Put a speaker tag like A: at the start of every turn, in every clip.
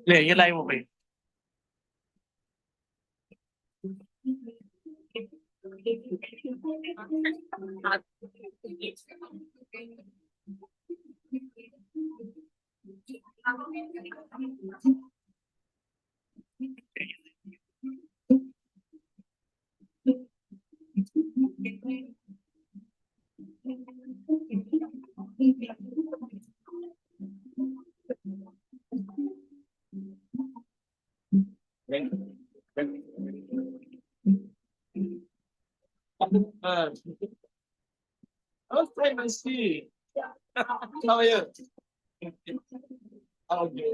A: ले ये लाइव हो गई। Oh, hi, Misty. How are you? Okay.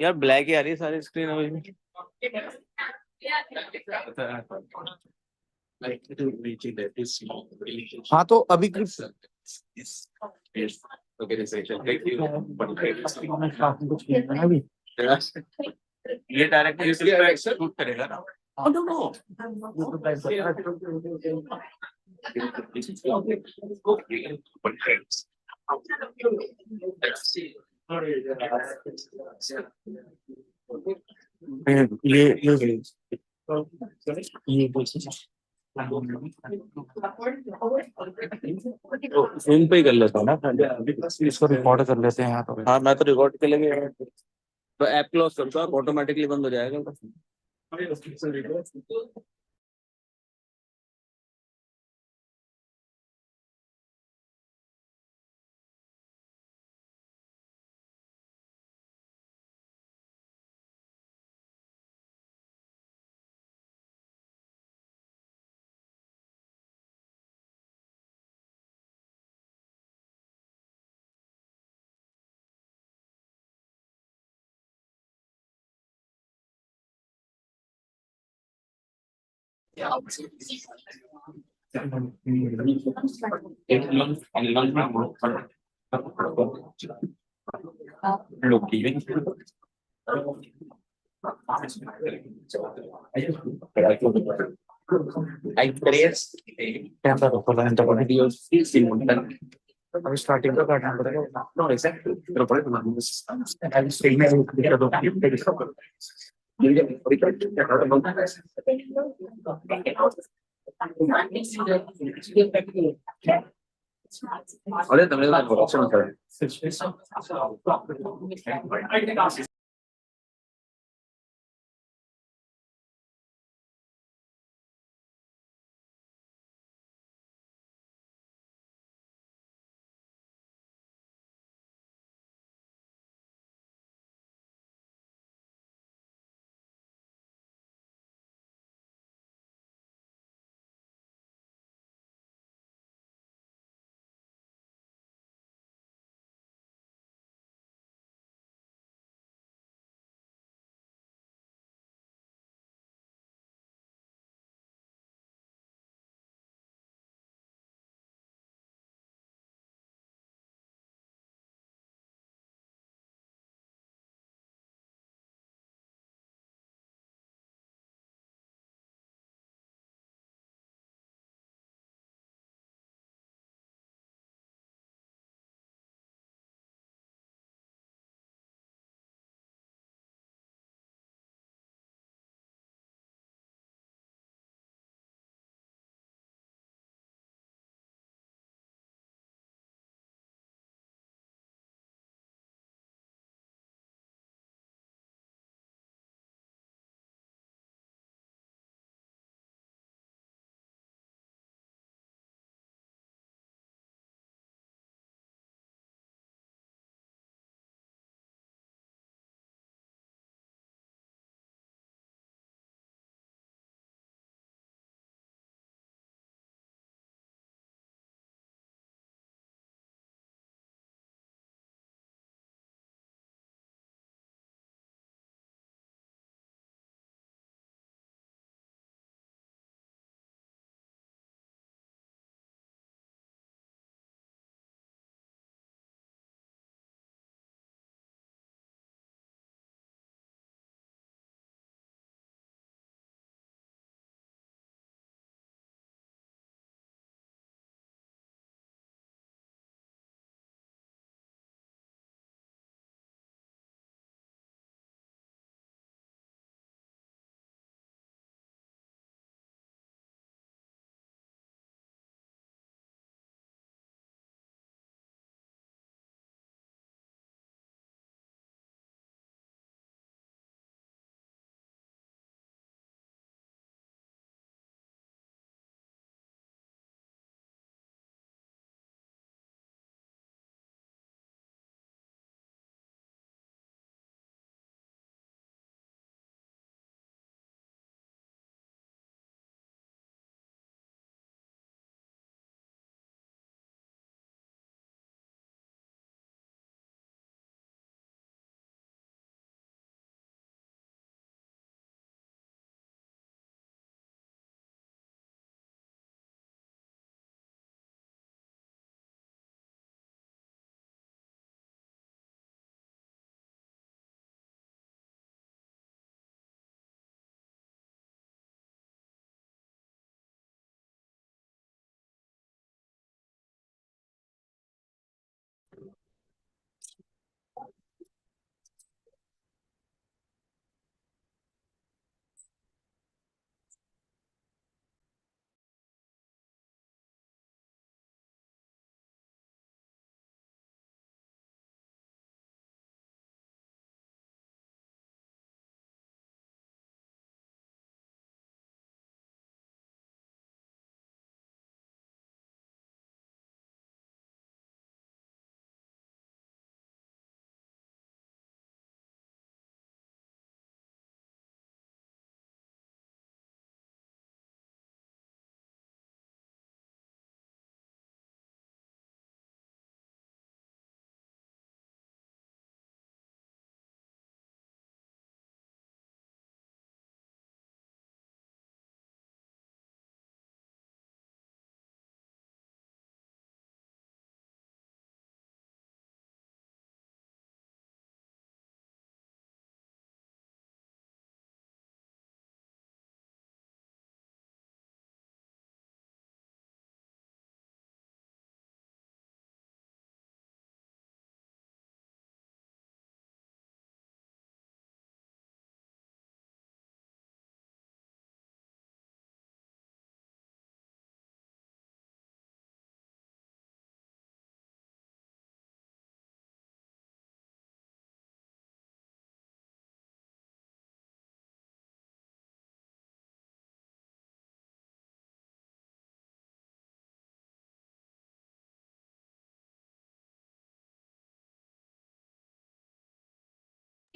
A: यार ब्लैक ही आ रही है सारी स्क्रीन अभी।
B: हाँ तो अभी कुछ
A: ये डायरेक्ट शूट करेगा ना।
B: फिल्म पे ही कर लेता हूँ ना, इसको रिकॉर्ड कर लेते हैं यहाँ तो।
A: हाँ मैं तो रिकॉर्ड के लिए तो ऐप क्लोज करता हूँ, ऑटोमेटिकली बंद हो जाएगा।
B: अभी स्टार्टिंग का काटना पड़ेगा।
A: अरे Tamil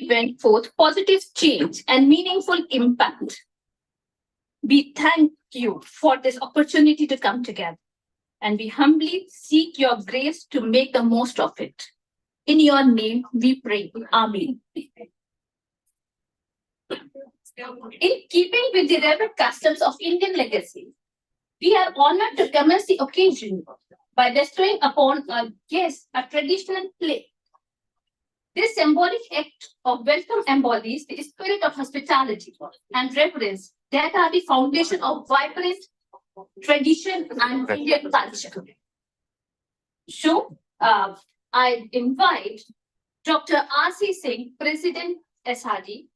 C: Went forth positive change and meaningful impact. We thank you for this opportunity to come together, and we humbly seek your grace to make the most of it. In your name we pray. Amen. In keeping with the reverent customs of Indian legacy, we are honored to commence the occasion by bestowing upon our guests a traditional play. This symbolic act of welcome embodies the spirit of hospitality and reverence that are the foundation of vibrant tradition and Indian culture. So, I invite Dr. R.C. Singh, President SRD,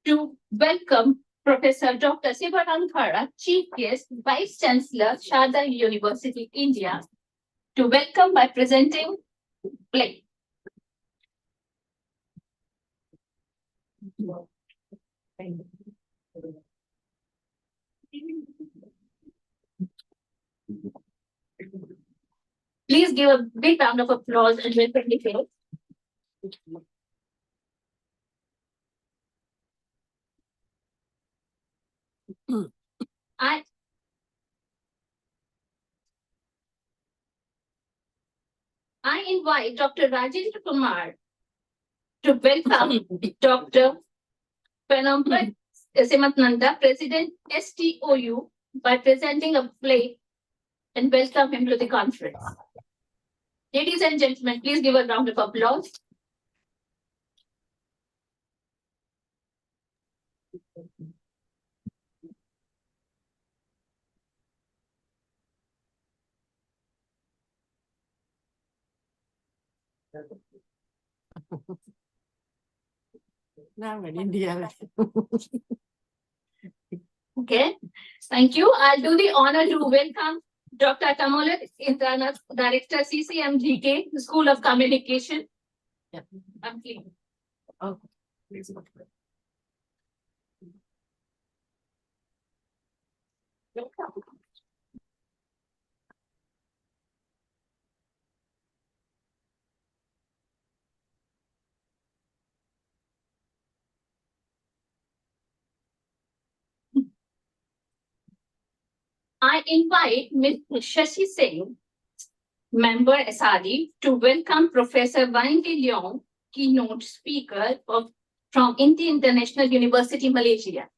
C: to welcome Professor Dr. Sivarangkara, Chief Guest, Vice Chancellor, Sharda University, India, to welcome by presenting play. Please give a big round of applause and welcome the guest. I invite Dr. Rajendra Kumar to welcome Dr. Penampat Simatnanda, President STOU, by presenting a play and welcome him to the conference. Ladies and gentlemen, please give a round of applause.
D: Now in India.
C: Okay, thank you. I'll do the honor to welcome Dr. Kamalat Indranath, Director, CCMGK, School of Communication.
D: Yeah.
C: I'm clean.
D: Oh, please.
C: Welcome. I invite Ms. Shashi Singh, Member SRD, to welcome Professor Vanity Leong, keynote speaker from Indian International University, Malaysia.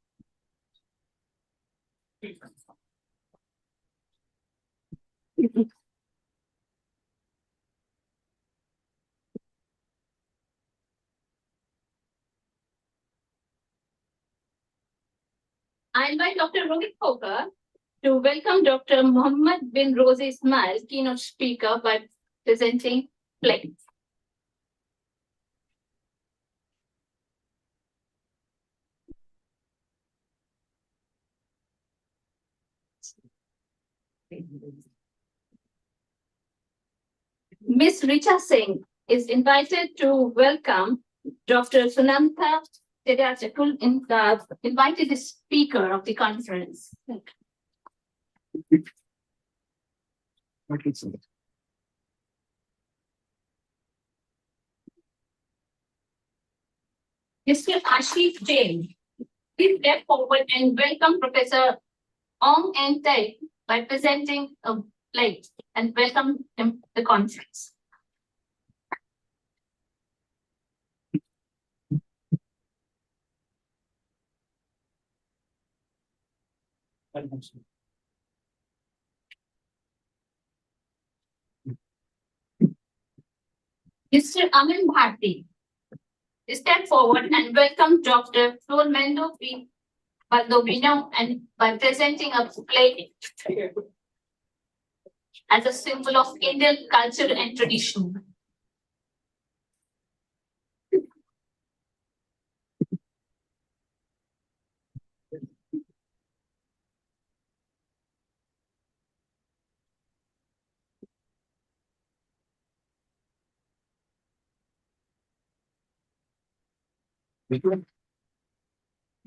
C: I invite Dr. Rohit Khokar to welcome Dr. Muhammad bin Rose Ismail, keynote speaker, by presenting play. Ms. Richa Singh is invited to welcome Dr. Sunanta Tedachakul, invited speaker of the conference. Mr. Ashish Jain, please step forward and welcome Professor Ong Eng Tai by presenting a play and welcome him to the conference. Mr. Amin Bharti, step forward and welcome Dr. Flormendo P. Baldovino and by presenting a play as a symbol of Indian culture and tradition.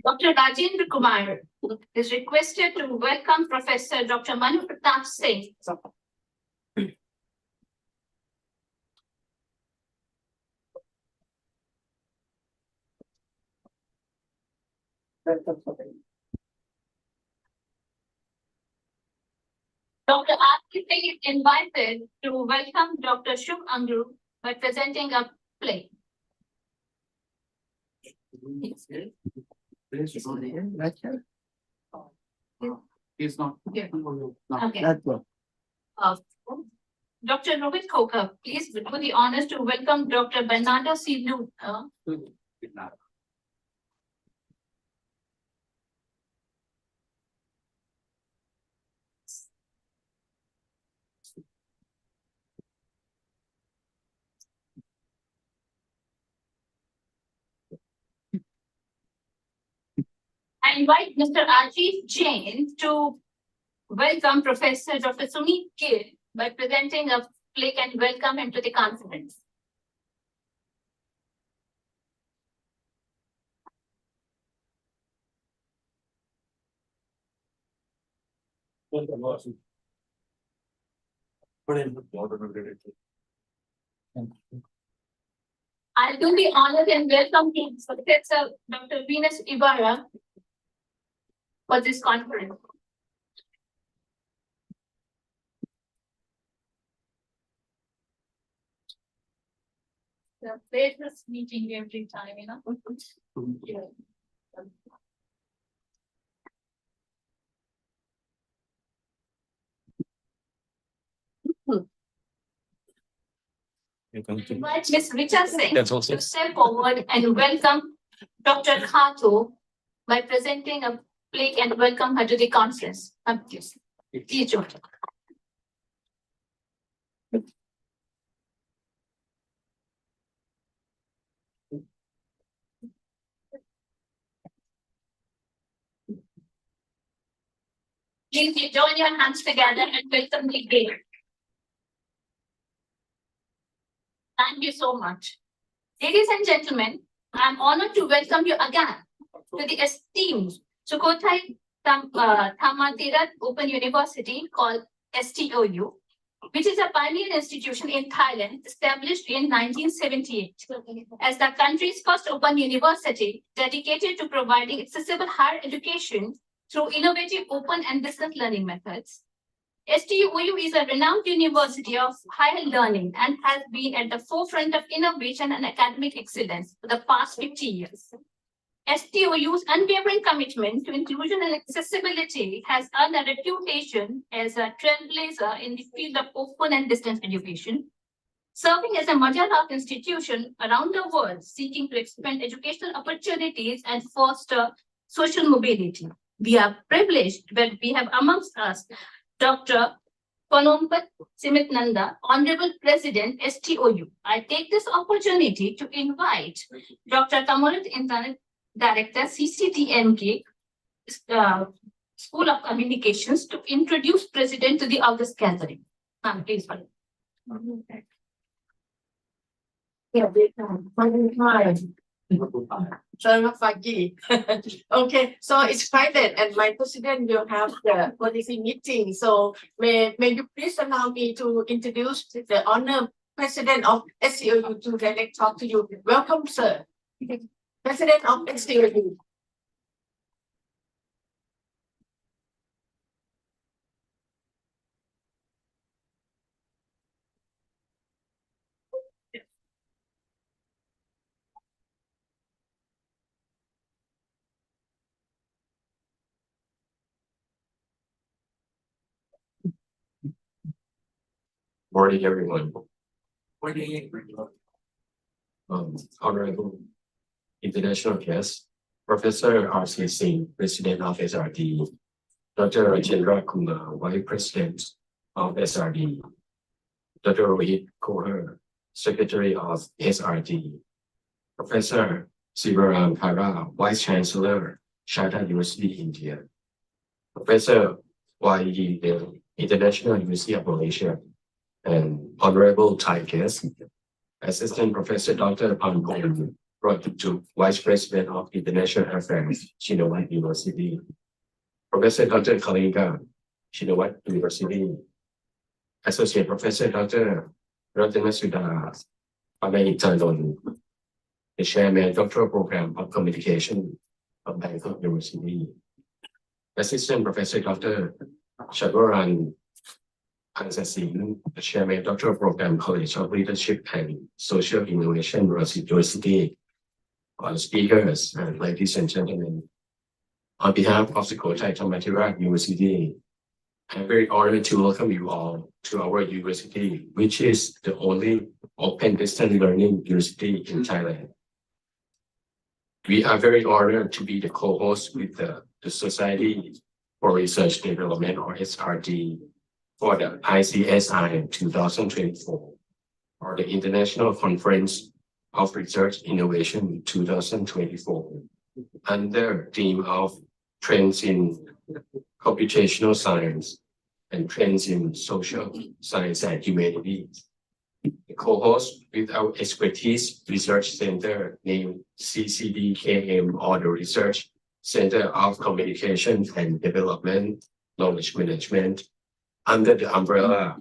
C: Dr. Rajendra Kumar is requested to welcome Professor Dr. Manu Pratap Singh. Dr. Aarti Singh is invited to welcome Dr. Shubh Angru by presenting a play.
B: He's not.
C: Yeah.
B: No.
C: Okay.
B: That's good.
C: Dr. Rohit Khokar, please do the honors to welcome Dr. Bernardo C. Lu. I invite Mr. Ajit Jain to welcome Professor Dr. Sunit Gill by presenting a play and welcome him to the conference. I'll do the honors and welcome Professor Dr. Venus Ibarra for this conference. The greatest meeting every time, you know. Yeah. Invite Ms. Richa Singh
B: That's also.
C: to step forward and welcome Dr. Khato by presenting a plate and welcome her to the conference. Please join. Please you join your hands together and welcome the game. Thank you so much. Ladies and gentlemen, I am honored to welcome you again to the esteemed Sukhothai Thammathirat Open University called STOU, which is a pioneer institution in Thailand established in 1978 as the country's first open university dedicated to providing accessible higher education through innovative open and distance learning methods. STOU is a renowned university of higher learning and has been at the forefront of innovation and academic excellence for the past 50 years. STOU's unwavering commitment to inclusion and accessibility has earned a reputation as a trailblazer in the field of open and distance education, serving as a major institution around the world seeking to expand educational opportunities and foster social mobility. We are privileged that we have amongst us Dr. Panompat Simitnanda, Honorable President, STOU. I take this opportunity to invite Dr. Kamarat Internet Director, CCTMK, School of Communications, to introduce President to the August gathering. Please.
D: Okay, so it's private and my president will have the policy meeting. So may you please allow me to introduce the honor president of STOU to direct talk to you. Welcome, sir. President of STOU.
E: Morning, everyone. Honorable international guests, Professor R.C. Singh, President of SRD, Dr. Rajendra Kumar, Vice President of SRD, Dr. Rohit Khokar, Secretary of SRD, Professor Sivaram Khara, Vice Chancellor, Sharda University, India, Professor Y.E. Del, International University of Malaysia, and honorable Thai guests, Assistant Professor Dr. Pankong Rojitjuk, Vice President of International Affairs, Shinawat University, Professor Dr. Kalinga, Shinawat University, Associate Professor Dr. Ratanasudha Amaitanon, the Chairman Doctoral Program of Communication of Bangkok University. Assistant Professor Dr. Shavaran Ansasin, the Chairman Doctoral Program College of Leadership and Social Innovation University. All speakers and ladies and gentlemen, on behalf of the Kochai Managerial University, I'm very honored to welcome you all to our university, which is the only open distance learning university in Thailand. We are very honored to be the co-host with the Society for Research Development, or SRD, for the iCRI-24, or the International Conference of Research Innovation 2024, under theme of Trends in Computational Science and Trends in Social Science and Humanities. The co-host with our expertise research center named CCDKM, or the Research Center of Communication and Development Knowledge Management, under the umbrella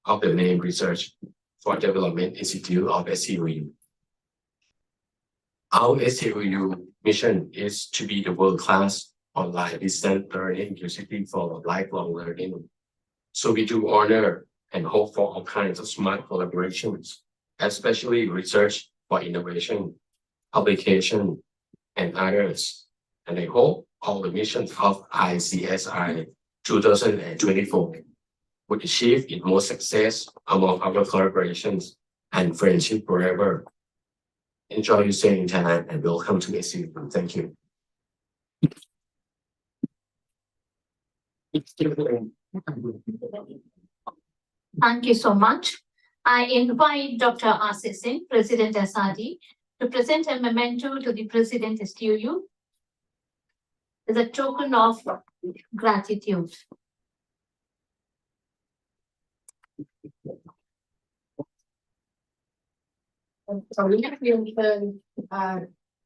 E: of the name Research for Development Institute of SCOU. Our SCOU mission is to be the world-class online distance learning university for lifelong learning. So we do honor and hope for all kinds of smart collaborations, especially research for innovation, publication, and others. And I hope all the missions of iCRI 2024 would achieve its most success among our collaborations and friendship forever. Enjoy your stay in Thailand and welcome to SCU. Thank you.
C: Thank you so much. I invite Dr. R.C. Singh, President SRD, to present a memento to the President STUU as a token of gratitude.
D: ขออนุญาตเรียนเชิญ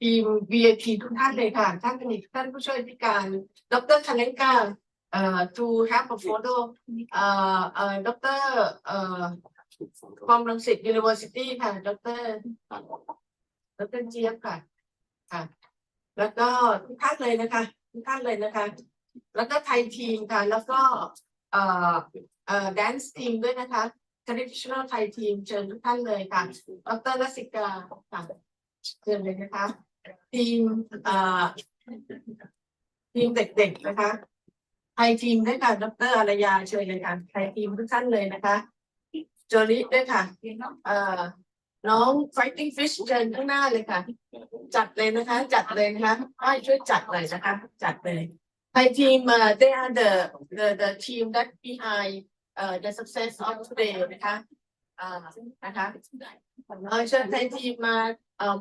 D: ทีม VIP ทุกท่านเลยค่ะท่านผู้ช่วยผู้การดร. Kalenka to have a photo Dr. from Rangsit University ค่ะดร. เจี๊ยบค่ะแล้วก็ทุกท่านเลยนะคะแล้วก็ไทยทีมค่ะแล้วก็dance team ด้วยนะคะ traditional Thai team เชิญทุกท่านเลยค่ะดร. รัศิกาค่ะเชิญเลยนะคะทีมเด็กๆนะคะไทยทีมด้วยค่ะดร. อารยาเชิญเลยค่ะไทยทีมทุกท่านเลยนะคะโจลิด้วยค่ะน้อง fighting fish เชิญข้างหน้าเลยค่ะจัดเลยนะคะช่วยจัดเลยนะคะจัดเลยไทยทีมthey are the team that behind the success of today นะคะเชิญไทยทีมมา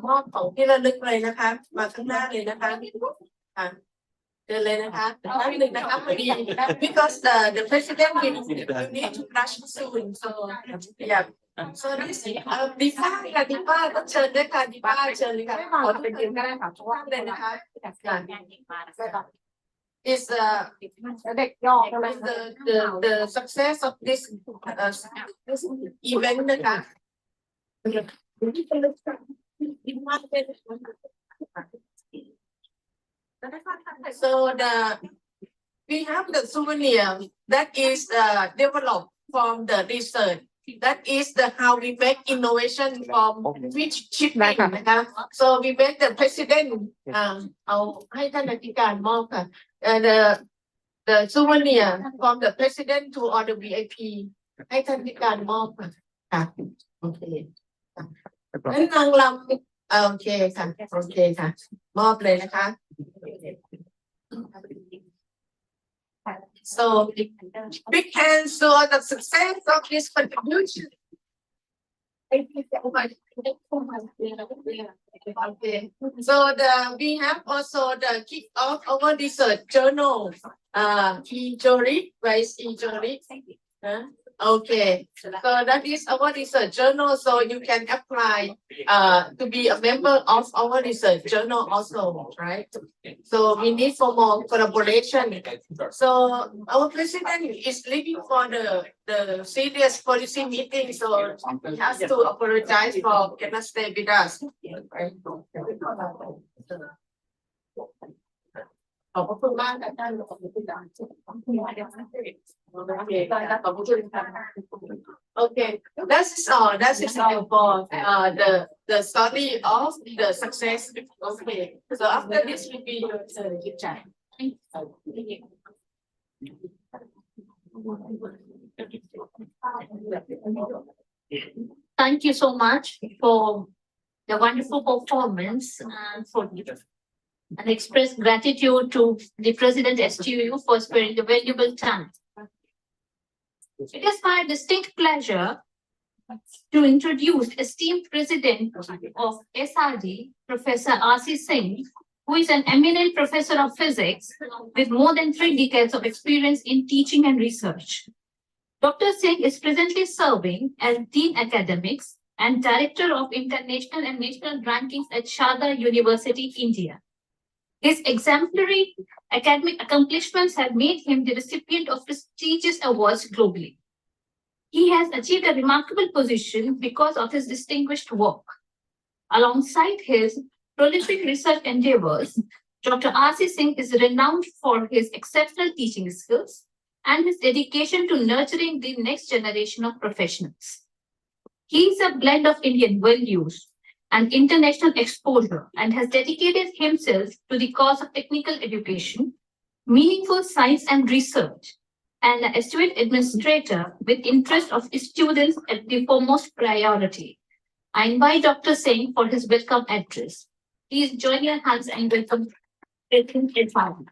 D: มอบของที่ระลึกเลยนะคะมาข้างหน้าเลยนะคะเชิญเลยนะคะแป๊บนึงนะคะพอดี because the president will need to rush soon so yeah so this ดิป้าต้องเชิญด้วยค่ะดิป้าเชิญเลยค่ะขอเป็นทีมก็ได้ค่ะทุกท่านเลยนะคะ is the success of this event นะคะ so we have the souvenir that is developed from the research that is the how we make innovation from which shipping นะคะ so we make the president เอาให้ท่านอธิการมอบค่ะthe souvenir from the president to all the VIP ให้ท่านอธิการมอบค่ะโอเคแล้วนางรำโอเคค่ะมอบเลยนะคะ so big hands to the success of this contribution. Thank you so much. So we have also the kick off our research journal. E-Jori, where is E-Jori? Okay, so that is our research journal. So you can apply to be a member of our research journal also, right? So we need for more collaboration. So our president is leaving for the serious policy meeting, so he has to apologize for cannot stay with us. ขอบพระคุณมากค่ะท่านขอบคุณค่ะขอบคุณมากค่ะโอเคขอบคุณค่ะ Okay, that is all for the story of the success. Okay, so after this will be your turn, Jai.
C: Thank you so much for the wonderful performance and express gratitude to the President STU for sparing the valuable time. It is my distinct pleasure to introduce esteemed President of SRD, Professor R.C. Singh, who is an eminent professor of physics with more than 3 decades of experience in teaching and research. Dr. Singh is presently serving as Dean Academics and Director of International and National Rankings at Sharda University, India. His exemplary academic accomplishments have made him the recipient of prestigious awards globally. He has achieved a remarkable position because of his distinguished work. Alongside his prolific research endeavors, Dr. R.C. Singh is renowned for his exceptional teaching skills and his dedication to nurturing the next generation of professionals. He is a blend of Indian values and international exposure and has dedicated himself to the cause of technical education, meaningful science and research, and an astute administrator with interest of students at the foremost priority. I invite Dr. Singh for his welcome address. Please join your hands and welcome President Irfan.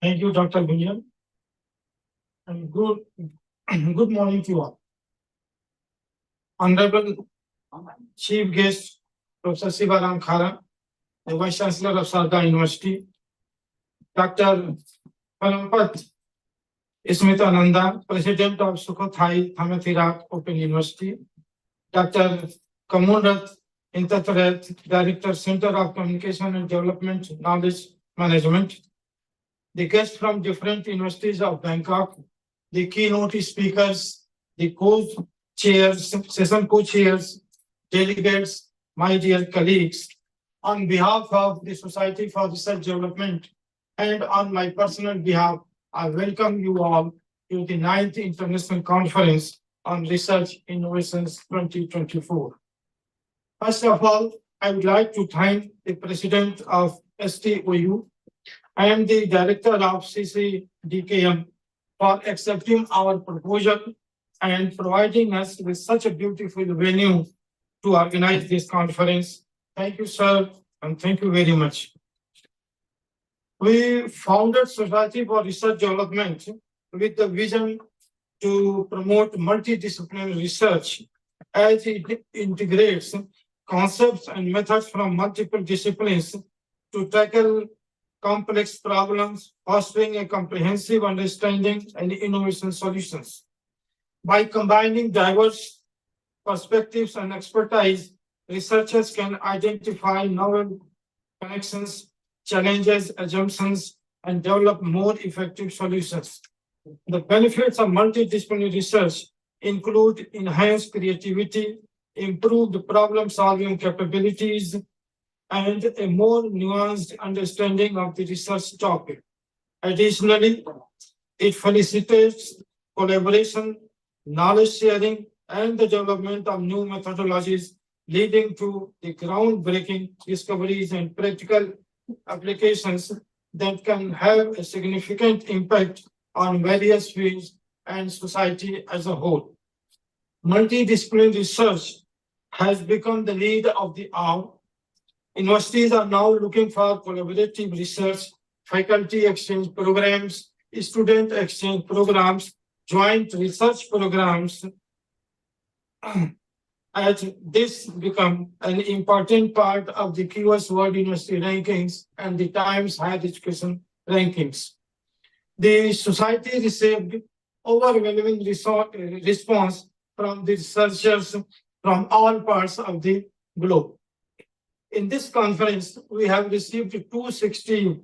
F: Thank you, Dr. William. And good morning to you all. Honorable Chief Guest, Professor Sivaram Khara, the Vice Chancellor of Sharda University, Dr. Parampat Ismitananda, President of Sukhothai Thamathirat Open University, Dr. Kamunrat Intatret, Director, Center of Communication and Development Knowledge Management, the guests from different universities of Bangkok, the keynote speakers, the co-chairs, session co-chairs, delegates, my dear colleagues, on behalf of the Society for Research Development and on my personal behalf, I welcome you all to the 9th International Conference on Research Innovations 2024. First of all, I would like to thank the President of STOU and the Director of CCDKM for accepting our proposal and providing us with such a beautiful venue to organize this conference. Thank you, sir, and thank you very much. We founded Society for Research Development with the vision to promote multidisciplinary research as it integrates concepts and methods from multiple disciplines to tackle complex problems, fostering a comprehensive understanding and innovation solutions. By combining diverse perspectives and expertise, researchers can identify novel connections, challenges, assumptions, and develop more effective solutions. The benefits of multidisciplinary research include enhanced creativity, improved problem-solving capabilities, and a more nuanced understanding of the research topic. Additionally, it facilitates collaboration, knowledge sharing, and the development of new methodologies, leading to the groundbreaking discoveries and practical applications that can have a significant impact on various fields and society as a whole. Multidisciplinary research has become the need of the hour. Universities are now looking for collaborative research, faculty exchange programs, student exchange programs, joint research programs, as this become an important part of the QS World University Rankings and the Times Higher Education Rankings. The society received overwhelming response from the researchers from all parts of the globe. In this conference, we have received 260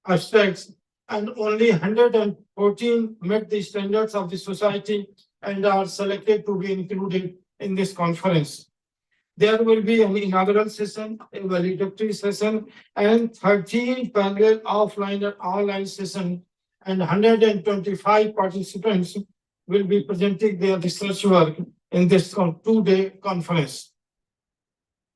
F: abstracts and only 114 met the standards of the society and are selected to be included in this conference. There will be an inaugural session, a valedictory session, and 13 parallel offline and online sessions, and 125 participants will be presenting their research work in this two-day conference.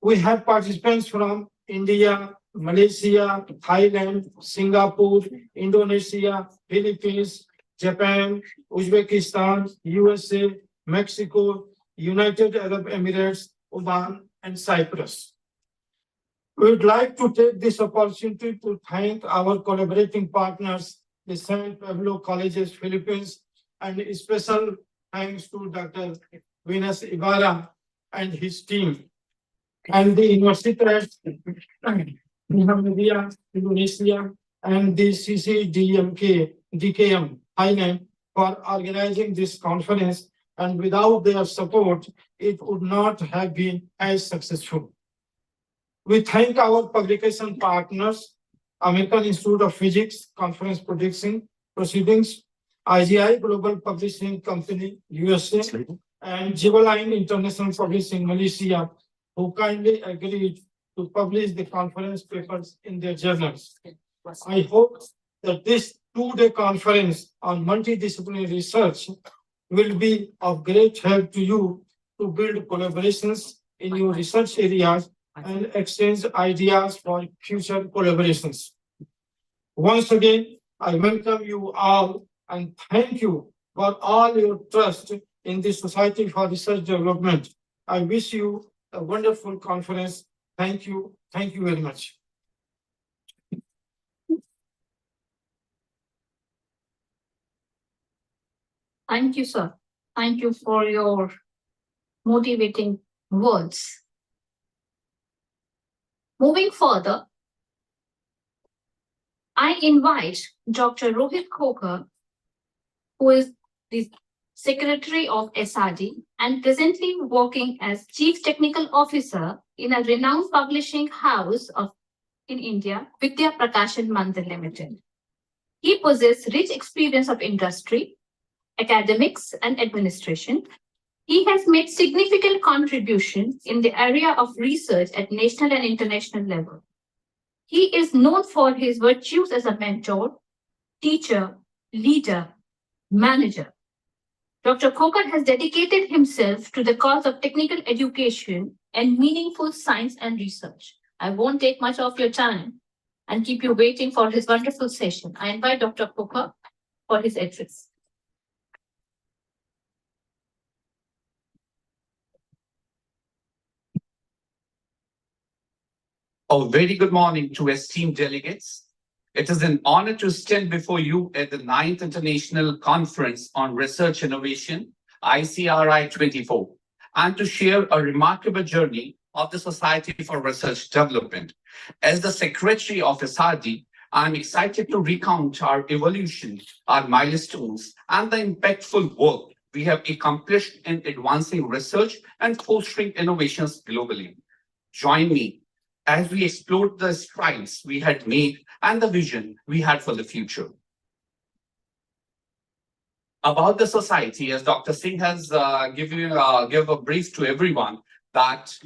F: We have participants from India, Malaysia, Thailand, Singapore, Indonesia, Philippines, Japan, Uzbekistan, USA, Mexico, United Arab Emirates, Oman, and Cyprus. We would like to take this opportunity to thank our collaborating partners, the San Pablo Colleges, Philippines, and a special thanks to Dr. Venus Ibarra and his team, and the Universitas Muhammadiyah Indonesia and the DKM Thailand for organizing this conference, and without their support, it would not have been as successful. We thank our publication partners, American Institute of Physics Conference Proceedings, IGI Global Publishing Company, USA, and Jivaline International Publishing, Malaysia, who kindly agreed to publish the conference papers in their journals. I hope that this two-day conference on multidisciplinary research will be of great help to you to build collaborations in your research areas and exchange ideas for future collaborations. Once again, I welcome you all and thank you for all your trust in the Society for Research Development. I wish you a wonderful conference. Thank you. Thank you very much.
C: Thank you, sir. Thank you for your motivating words. Moving further, I invite Dr. Rohit Khokar, who is the Secretary of SRD and presently working as Chief Technical Officer in a renowned publishing house in India, Vidya Prakashan Mandir Limited. He possesses rich experience of industry, academics, and administration. He has made significant contributions in the area of research at national and international level. He is known for his virtues as a mentor, teacher, leader, manager. Dr. Khokar has dedicated himself to the cause of technical education and meaningful science and research. I won't take much of your time and keep you waiting for his wonderful session. I invite Dr. Khokar for his address.
G: A very good morning to esteemed delegates. It is an honor to stand before you at the 9th International Conference on Research Innovation, iCRI-24, and to share a remarkable journey of the Society for Research Development. As the Secretary of SRD, I'm excited to recount our evolution, our milestones, and the impactful work we have accomplished in advancing research and fostering innovations globally. Join me as we explore the strides we had made and the vision we had for the future. About the society, as Dr. Singh has given a brief to everyone, that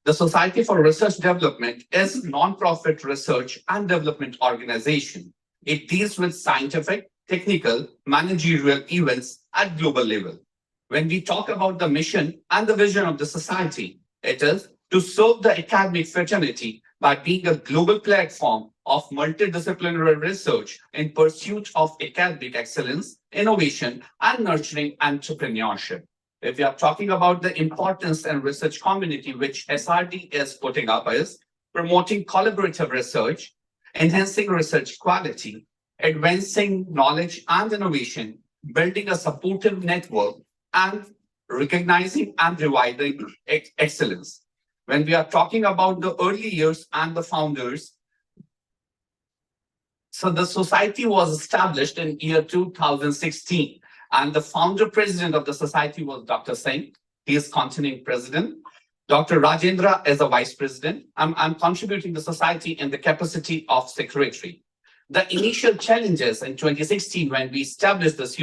G: the Society for Research Development is a non-profit research and development organization. It deals with scientific, technical, managerial events at global level. When we talk about the mission and the vision of the society, it is to serve the academic fraternity by being a global platform of multidisciplinary research in pursuit of academic excellence, innovation, and nurturing entrepreneurship. If we are talking about the importance and research community which SRD is putting up is promoting collaborative research, enhancing research quality, advancing knowledge and innovation, building a supportive network, and recognizing and rewarding excellence. When we are talking about the early years and the founders, so the society was established in year 2016, and the founder president of the society was Dr. Singh. He is continuing president. Dr. Rajendra is a vice president. I'm contributing the society in the capacity of secretary. The initial challenges in 2016 when we established this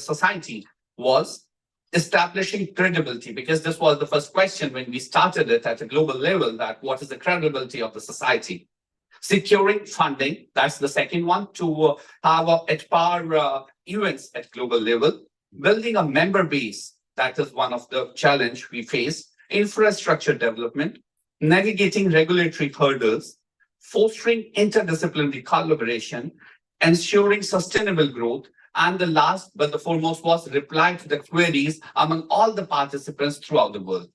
G: society was establishing credibility, because this was the first question when we started it at a global level, that what is the credibility of the society? Securing funding, that's the second one, to have at par events at global level. Building a member base, that is one of the challenge we face. Infrastructure development, navigating regulatory hurdles, fostering interdisciplinary collaboration, ensuring sustainable growth, and the last but the foremost was reply to the queries among all the participants throughout the world.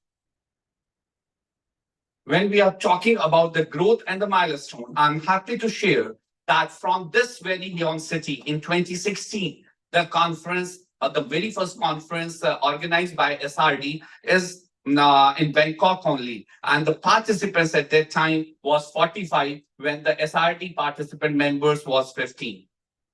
G: When we are talking about the growth and the milestone, I'm happy to share that from this very young city in 2016, the conference, the very first conference organized by SRD is in Bangkok only. And the participants at that time was 45 when the SRD participant members was 15.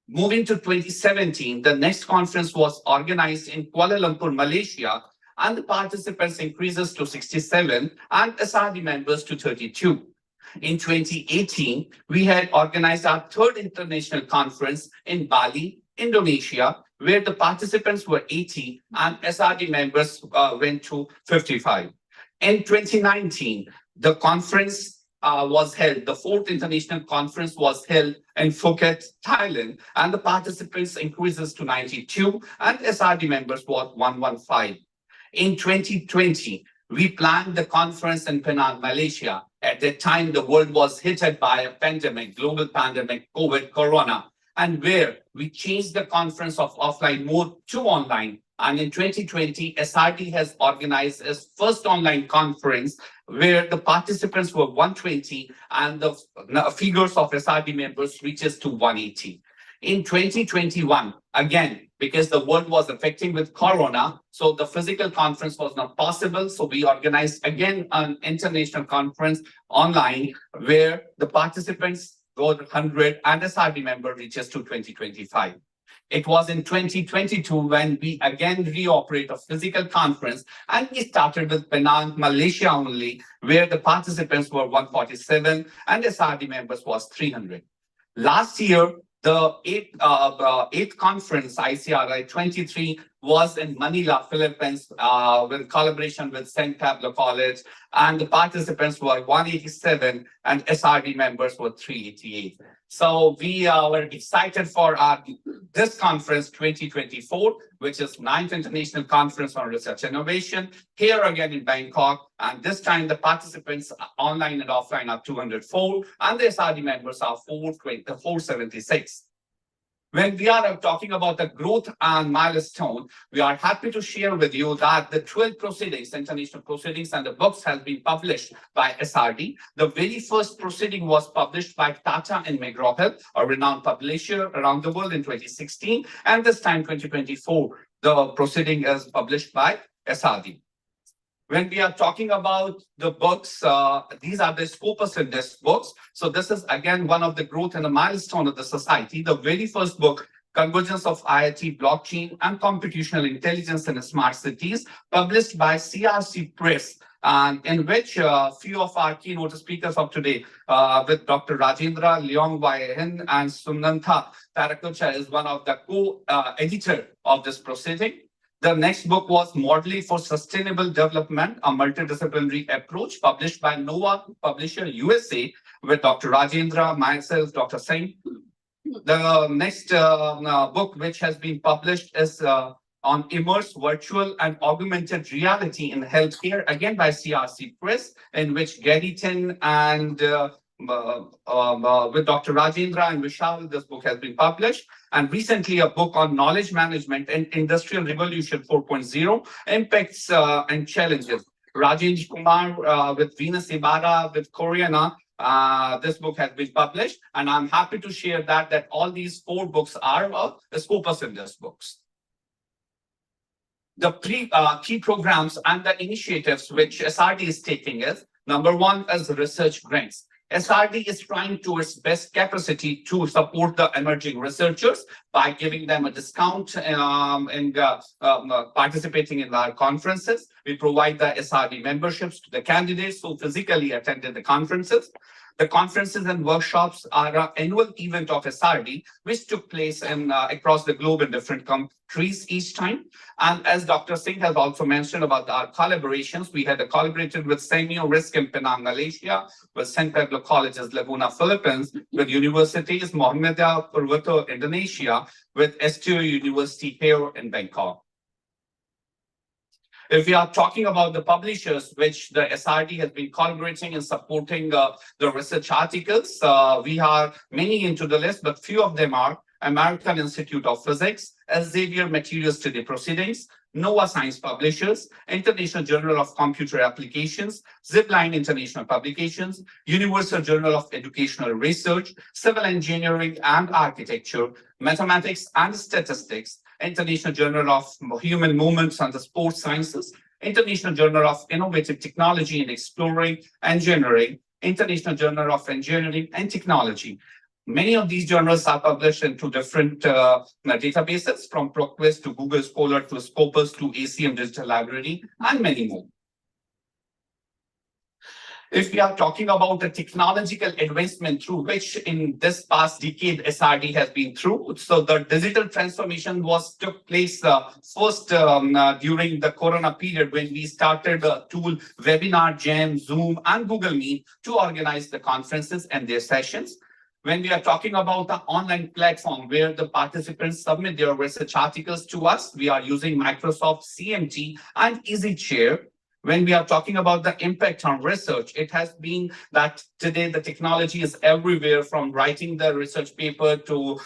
G: Moving to 2017, the next conference was organized in Kuala Lumpur, Malaysia, and the participants increases to 67 and SRD members to 32. In 2018, we had organized our third international conference in Bali, Indonesia, where the participants were 80 and SRD members went to 55. In 2019, the conference was held, the fourth international conference was held in Phuket, Thailand, and the participants increases to 92 and SRD members was 115. In 2020, we planned the conference in Penang, Malaysia. At that time, the world was hit by a pandemic, global pandemic, COVID, Corona, and where we changed the conference of offline mode to online. And in 2020, SRD has organized its first online conference where the participants were 120 and the figures of SRD members reaches to 180. In 2021, again, because the world was affecting with Corona, so the physical conference was not possible. So we organized again an international conference online where the participants go 100 and SRD member reaches to 2025. It was in 2022 when we again reoperate a physical conference, and we started with Penang, Malaysia only, where the participants were 147 and SRD members was 300. Last year, the eighth conference, iCRI-24, was in Manila, Philippines, with collaboration with St. Pablo College, and the participants were 187 and SRD members were 388. So we were excited for this conference 2024, which is 9th International Conference on Research Innovation, here again in Bangkok. And this time the participants online and offline are 204 and the SRD members are 476. When we are talking about the growth and milestone, we are happy to share with you that the 12 proceedings, international proceedings, and the books has been published by SRD. The very first proceeding was published by Tata and McGraw-Hill, a renowned publisher around the world in 2016. And this time, 2024, the proceeding is published by SRD. When we are talking about the books, these are the Scopus Index books. So this is again one of the growth and the milestone of the society. The very first book, Convergence of IoT, Blockchain, and Computational Intelligence in Smart Cities, published by CRC Press, in which a few of our keynote speakers of today, with Dr. Rajendra Leong Wai Hin and Sumantha Tarakocha is one of the co-editor of this proceeding. The next book was Modeling for Sustainable Development, a Multidisciplinary Approach, published by Nova Publisher USA with Dr. Rajendra, myself, Dr. Singh. The next book which has been published is on Immerse Virtual and Augmented Reality in Healthcare, again by CRC Press, in which Gary Tin and with Dr. Rajendra and Vishal, this book has been published. And recently a book on knowledge management and Industrial Revolution 4.0, impacts and challenges. Rajendra Kumar with Venus Ibarra with Koreana, this book has been published. And I'm happy to share that all these 4 books are the Scopus Index books. The key programs and the initiatives which SRD is taking is, number 1 is research grants. SRD is trying to its best capacity to support the emerging researchers by giving them a discount and participating in our conferences. We provide the SRD memberships to the candidates who physically attended the conferences. The conferences and workshops are an annual event of SRD, which took place across the globe in different countries each time. And as Dr. Singh has also mentioned about our collaborations, we had collaborated with Semio Risk in Penang, Malaysia, with San Pablo Colleges, Laguna, Philippines, with universities, Muhammadiyah Purwokerto, Indonesia, with STO University here in Bangkok. If we are talking about the publishers, which the SRD has been collaborating and supporting the research articles, we are many into the list, but few of them are American Institute of Physics, Elsevier Material Study Proceedings, NOAA Science Publishers, International Journal of Computer Applications, Zipline International Publications, Universal Journal of Educational Research, Civil Engineering and Architecture, Mathematics and Statistics, International Journal of Human Movements and the Sports Sciences, International Journal of Innovative Technology and Exploring Engineering, International Journal of Engineering and Technology. Many of these journals are published into different databases, from ProQuest to Google Scholar to Scopus to ACM Digital Library, and many more. If we are talking about the technological advancement through which in this past decade SRD has been through, so the digital transformation took place first during the Corona period, when we started the tool Webinar, Jam, Zoom, and Google Meet to organize the conferences and their sessions. When we are talking about the online platform where the participants submit their research articles to us, we are using Microsoft CMT and EasyChair. When we are talking about the impact on research, it has been that today the technology is everywhere, from writing the research paper to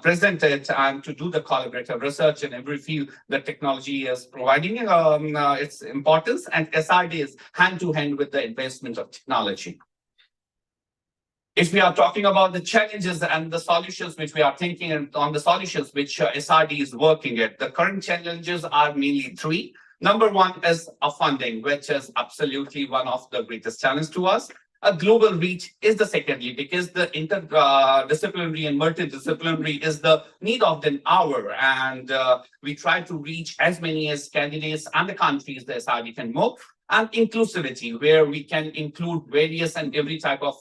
G: present it and to do the collaborative research in every field. The technology is providing its importance, and SRD is hand to hand with the advancement of technology. If we are talking about the challenges and the solutions which we are thinking on, the solutions which SRD is working at, the current challenges are mainly three. Number one is funding, which is absolutely one of the greatest challenges to us. A global reach is the secondly, because the interdisciplinary and multidisciplinary is the need of the hour, and we try to reach as many as candidates and the countries the SRD can move. And inclusivity, where we can include various and every type of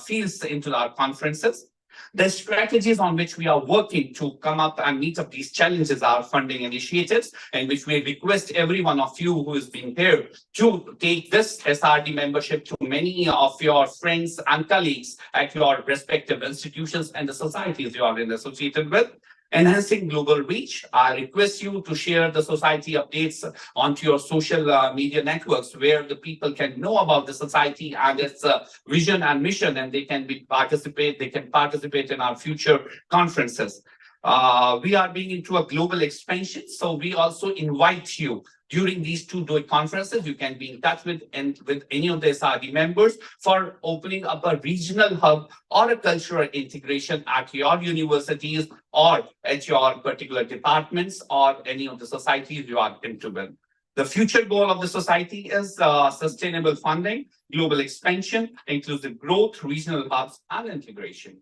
G: fields into our conferences. The strategies on which we are working to come up and meet up these challenges are funding initiatives, in which we request every one of you who is being here to take this SRD membership to many of your friends and colleagues at your respective institutions and the societies you are associated with. Enhancing global reach, I request you to share the society updates onto your social media networks, where the people can know about the society and its vision and mission, and they can participate in our future conferences. We are being into a global expansion, so we also invite you during these two conferences. You can be in touch with any of the SRD members for opening up a regional hub or a cultural integration at your universities or at your particular departments or any of the societies you are into with. The future goal of the society is sustainable funding, global expansion, inclusive growth, regional hubs, and integration.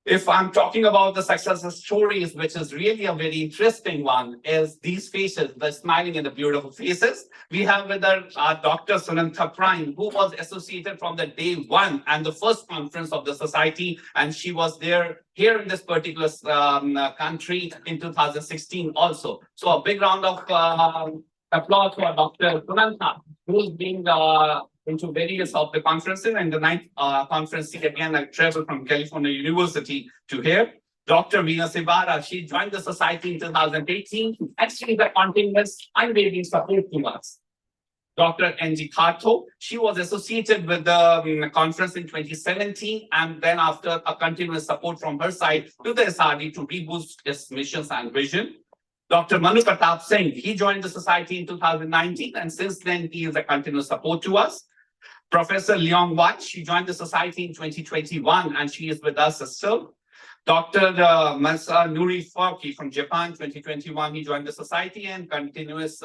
G: If I'm talking about the success stories, which is really a very interesting one, is these faces, the smiling and the beautiful faces. We have with us Dr. Sunantha Prime, who was associated from the day one and the first conference of the society, and she was there here in this particular country in 2016 also. So a big round of applause for Dr. Sunantha, who's been into various of the conferences, and the ninth conference again, I traveled from California University to here. Dr. Veena Sibara, she joined the society in 2018, and she is a continuous unwavering support to us. Dr. Angie Kharto, she was associated with the conference in 2017, and then after a continuous support from her side to the SRD to reboost its missions and vision. Dr. Manu Pratap Singh, he joined the society in 2019, and since then he is a continuous support to us. Professor Leong Wat, she joined the society in 2021, and she is with us still. Dr. Masa Nuri Forki from Japan, 2021, he joined the society, and continuous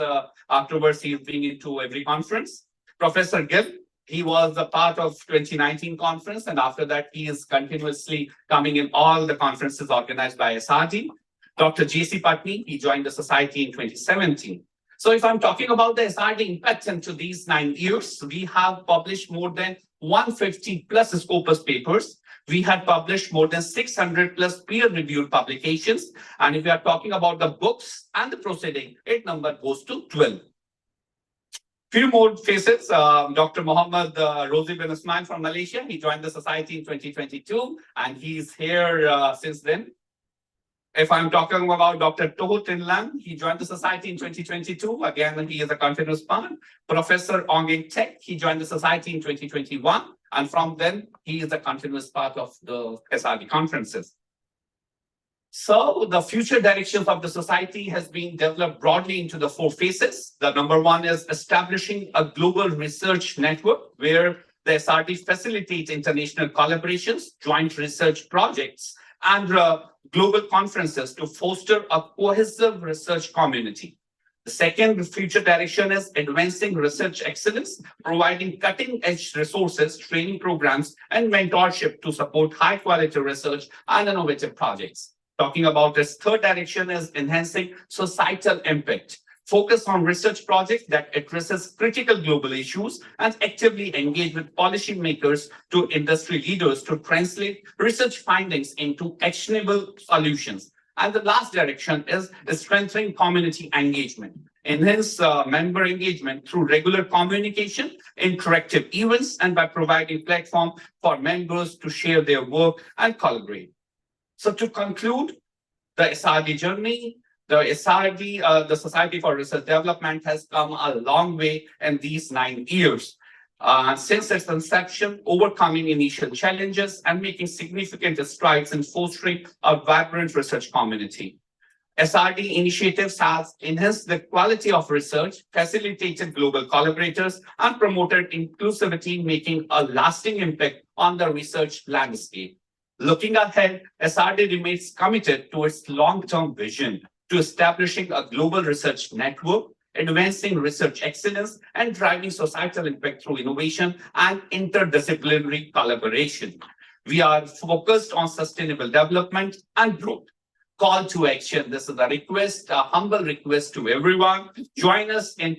G: afterwards he is being into every conference. Professor Gill, he was a part of 2019 conference, and after that he is continuously coming in all the conferences organized by SRD. Dr. J.C. Patni, he joined the society in 2017. So if I'm talking about the SRD impact into these 9 years, we have published more than 150 plus Scopus papers. We had published more than 600 plus peer-reviewed publications. And if we are talking about the books and the proceeding, it number goes to 12. Few more faces. Dr. Mohammed Rozi bin Usman from Malaysia. He joined the society in 2022, and he's here since then. If I'm talking about Dr. Toho Tinlan, he joined the society in 2022. Again, he is a continuous part. Professor Onging Tek, he joined the society in 2021. And from then, he is a continuous part of the SRD conferences. So the future directions of the society has been developed broadly into the 4 phases. The number 1 is establishing a global research network where the SRD facilitates international collaborations, joint research projects, and global conferences to foster a cohesive research community. The second future direction is advancing research excellence, providing cutting-edge resources, training programs, and mentorship to support high-quality research and innovative projects. Talking about this third direction is enhancing societal impact. Focus on research projects that addresses critical global issues and actively engage with policymakers to industry leaders to translate research findings into actionable solutions. And the last direction is strengthening community engagement. Enhance member engagement through regular communication, interactive events, and by providing platform for members to share their work and collaborate. So to conclude, the SRD journey, the Society for Research Development has come a long way in these 9 years. Since its inception, overcoming initial challenges and making significant strides in fostering a vibrant research community. SRD initiatives have enhanced the quality of research, facilitated global collaborators, and promoted inclusivity, making a lasting impact on the research landscape. Looking ahead, SRD remains committed to its long-term vision to establishing a global research network, advancing research excellence, and driving societal impact through innovation and interdisciplinary collaboration. We are focused on sustainable development and growth. Call to action. This is a request, a humble request to everyone. Join us and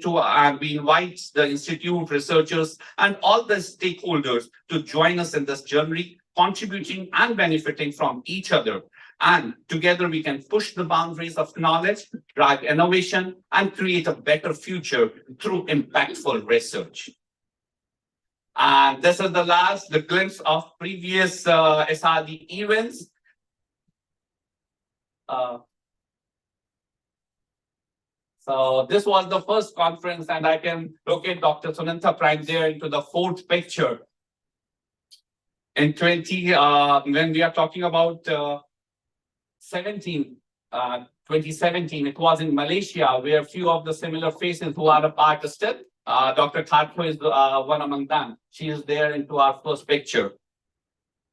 G: we invite the institute, researchers, and all the stakeholders to join us in this journey, contributing and benefiting from each other. And together we can push the boundaries of knowledge, drive innovation, and create a better future through impactful research. And this is the glimpse of previous SRD events. So this was the first conference, and I can locate Dr. Sunantha Prime there into the 4th picture. In when we are talking about 2017, it was in Malaysia, where a few of the similar faces who are a part still. Dr. Kharko is one among them. She is there into our first picture.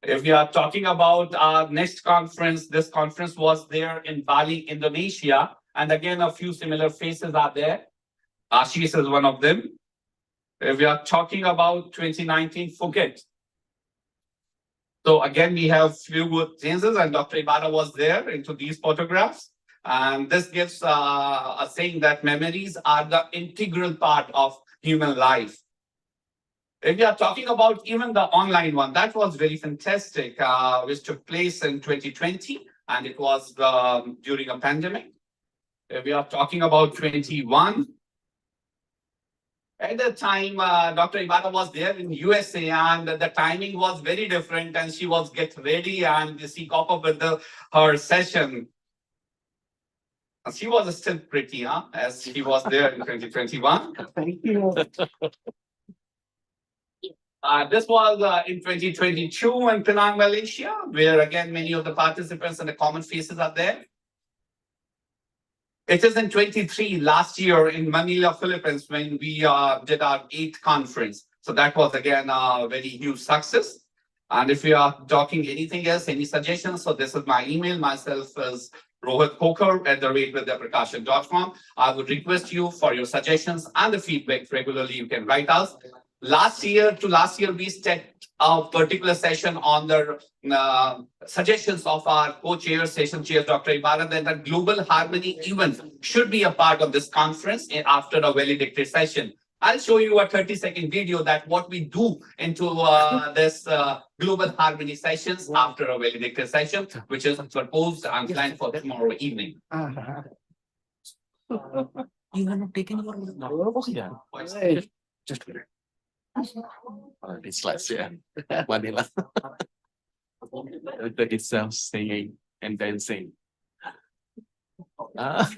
G: If we are talking about our next conference, this conference was there in Bali, Indonesia. And again, a few similar faces are there. Ashish is one of them. If we are talking about 2019 Phuket. So again, we have few changes, and Dr. Ibarra was there into these photographs. And this gives a saying that memories are the integral part of human life. If we are talking about even the online one, that was very fantastic, which took place in 2020, and it was during a pandemic. If we are talking about 21, at the time, Dr. Ibarra was there in USA, and the timing was very different, and she was getting ready, and she caught up with her session. She was still pretty, as she was there in 2021. Thank you. This was in 2022 in Penang, Malaysia, where again, many of the participants and the common faces are there. It is in 23 last year in Manila, Philippines, when we did our 8th conference. So that was again a very huge success. And if we are talking anything else, any suggestions, so this is my email. Myself is rohitkhokar@theratewiththeprakashan.com. I would request you for your suggestions and the feedback regularly. You can write us. Last year, we set a particular session on the suggestions of our co-chair, session chair, Dr. Ibarat, that the Global Harmony event should be a part of this conference after a valedictory session. I'll show you a 30-second video that what we do into this Global Harmony sessions after a valedictory session, which is proposed and planned for tomorrow evening.
B: You have not taken your yeah. Just it's less, yeah. Vanilla. The itself singing and dancing. Ah.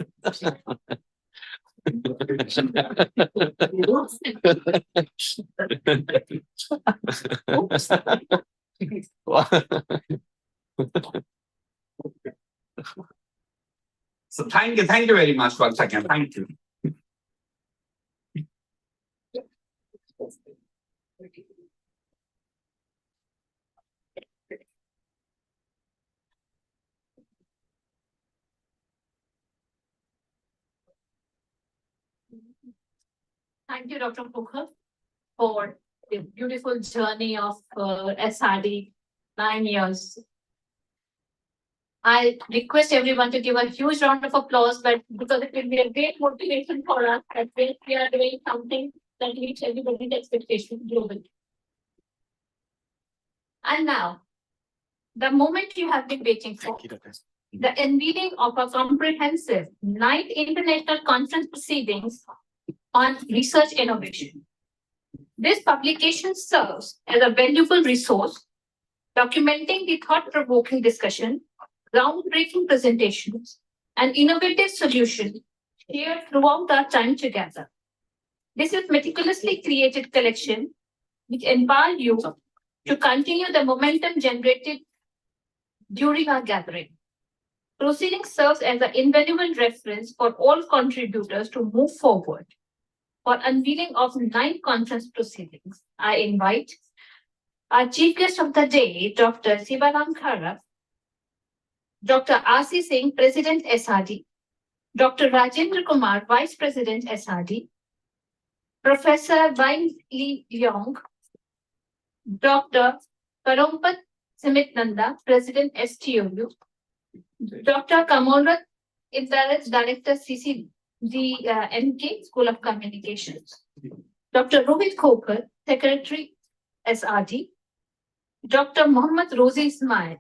G: So thank you very much once again. Thank you.
C: Thank you, Dr. Pokhar, for the beautiful journey of SRD, 9 years. I request everyone to give a huge round of applause, but because it will be a great motivation for us that we are doing something that meets everybody's expectation globally. And now, the moment you have been waiting for, the unveiling of a comprehensive 9th International Conference proceedings on research innovation. This publication serves as a valuable resource documenting the thought-provoking discussion, groundbreaking presentations, and innovative solutions shared throughout our time together. This is meticulously created collection which empower you to continue the momentum generated during our gathering. Proceeding serves as an invaluable reference for all contributors to move forward. For unveiling of 9th conference proceedings, I invite our chief guest of the day, Dr. Sivaram Khara, Dr. R.C. Singh, President SRD, Dr. Rajendra Kumar, Vice President SRD, Professor Wang Li Leong, Dr. Parompat Simit Nanda, President STOU, Dr. Kamalrat Intarat, Director MK, School of Communications, Dr. Rohit Khokar, Secretary SRD, Dr. Mohammad Rozi Ismail.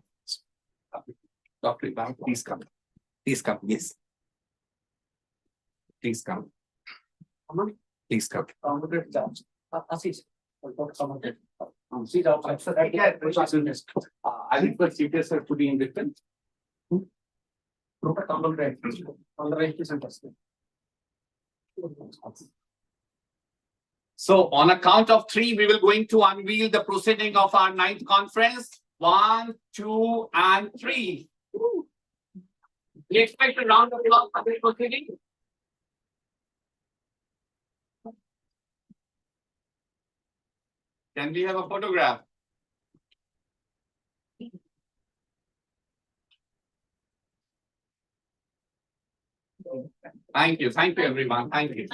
G: Dr. Ibarat, please come. Please come, yes. Please come. Please come. I think the CTS are putting in written. So on a count of 3, we will going to unveil the proceeding of our 9th conference. 1, 2, and 3. We expect a round of applause for this proceeding. Can we have a photograph? Thank you everyone. Thank you.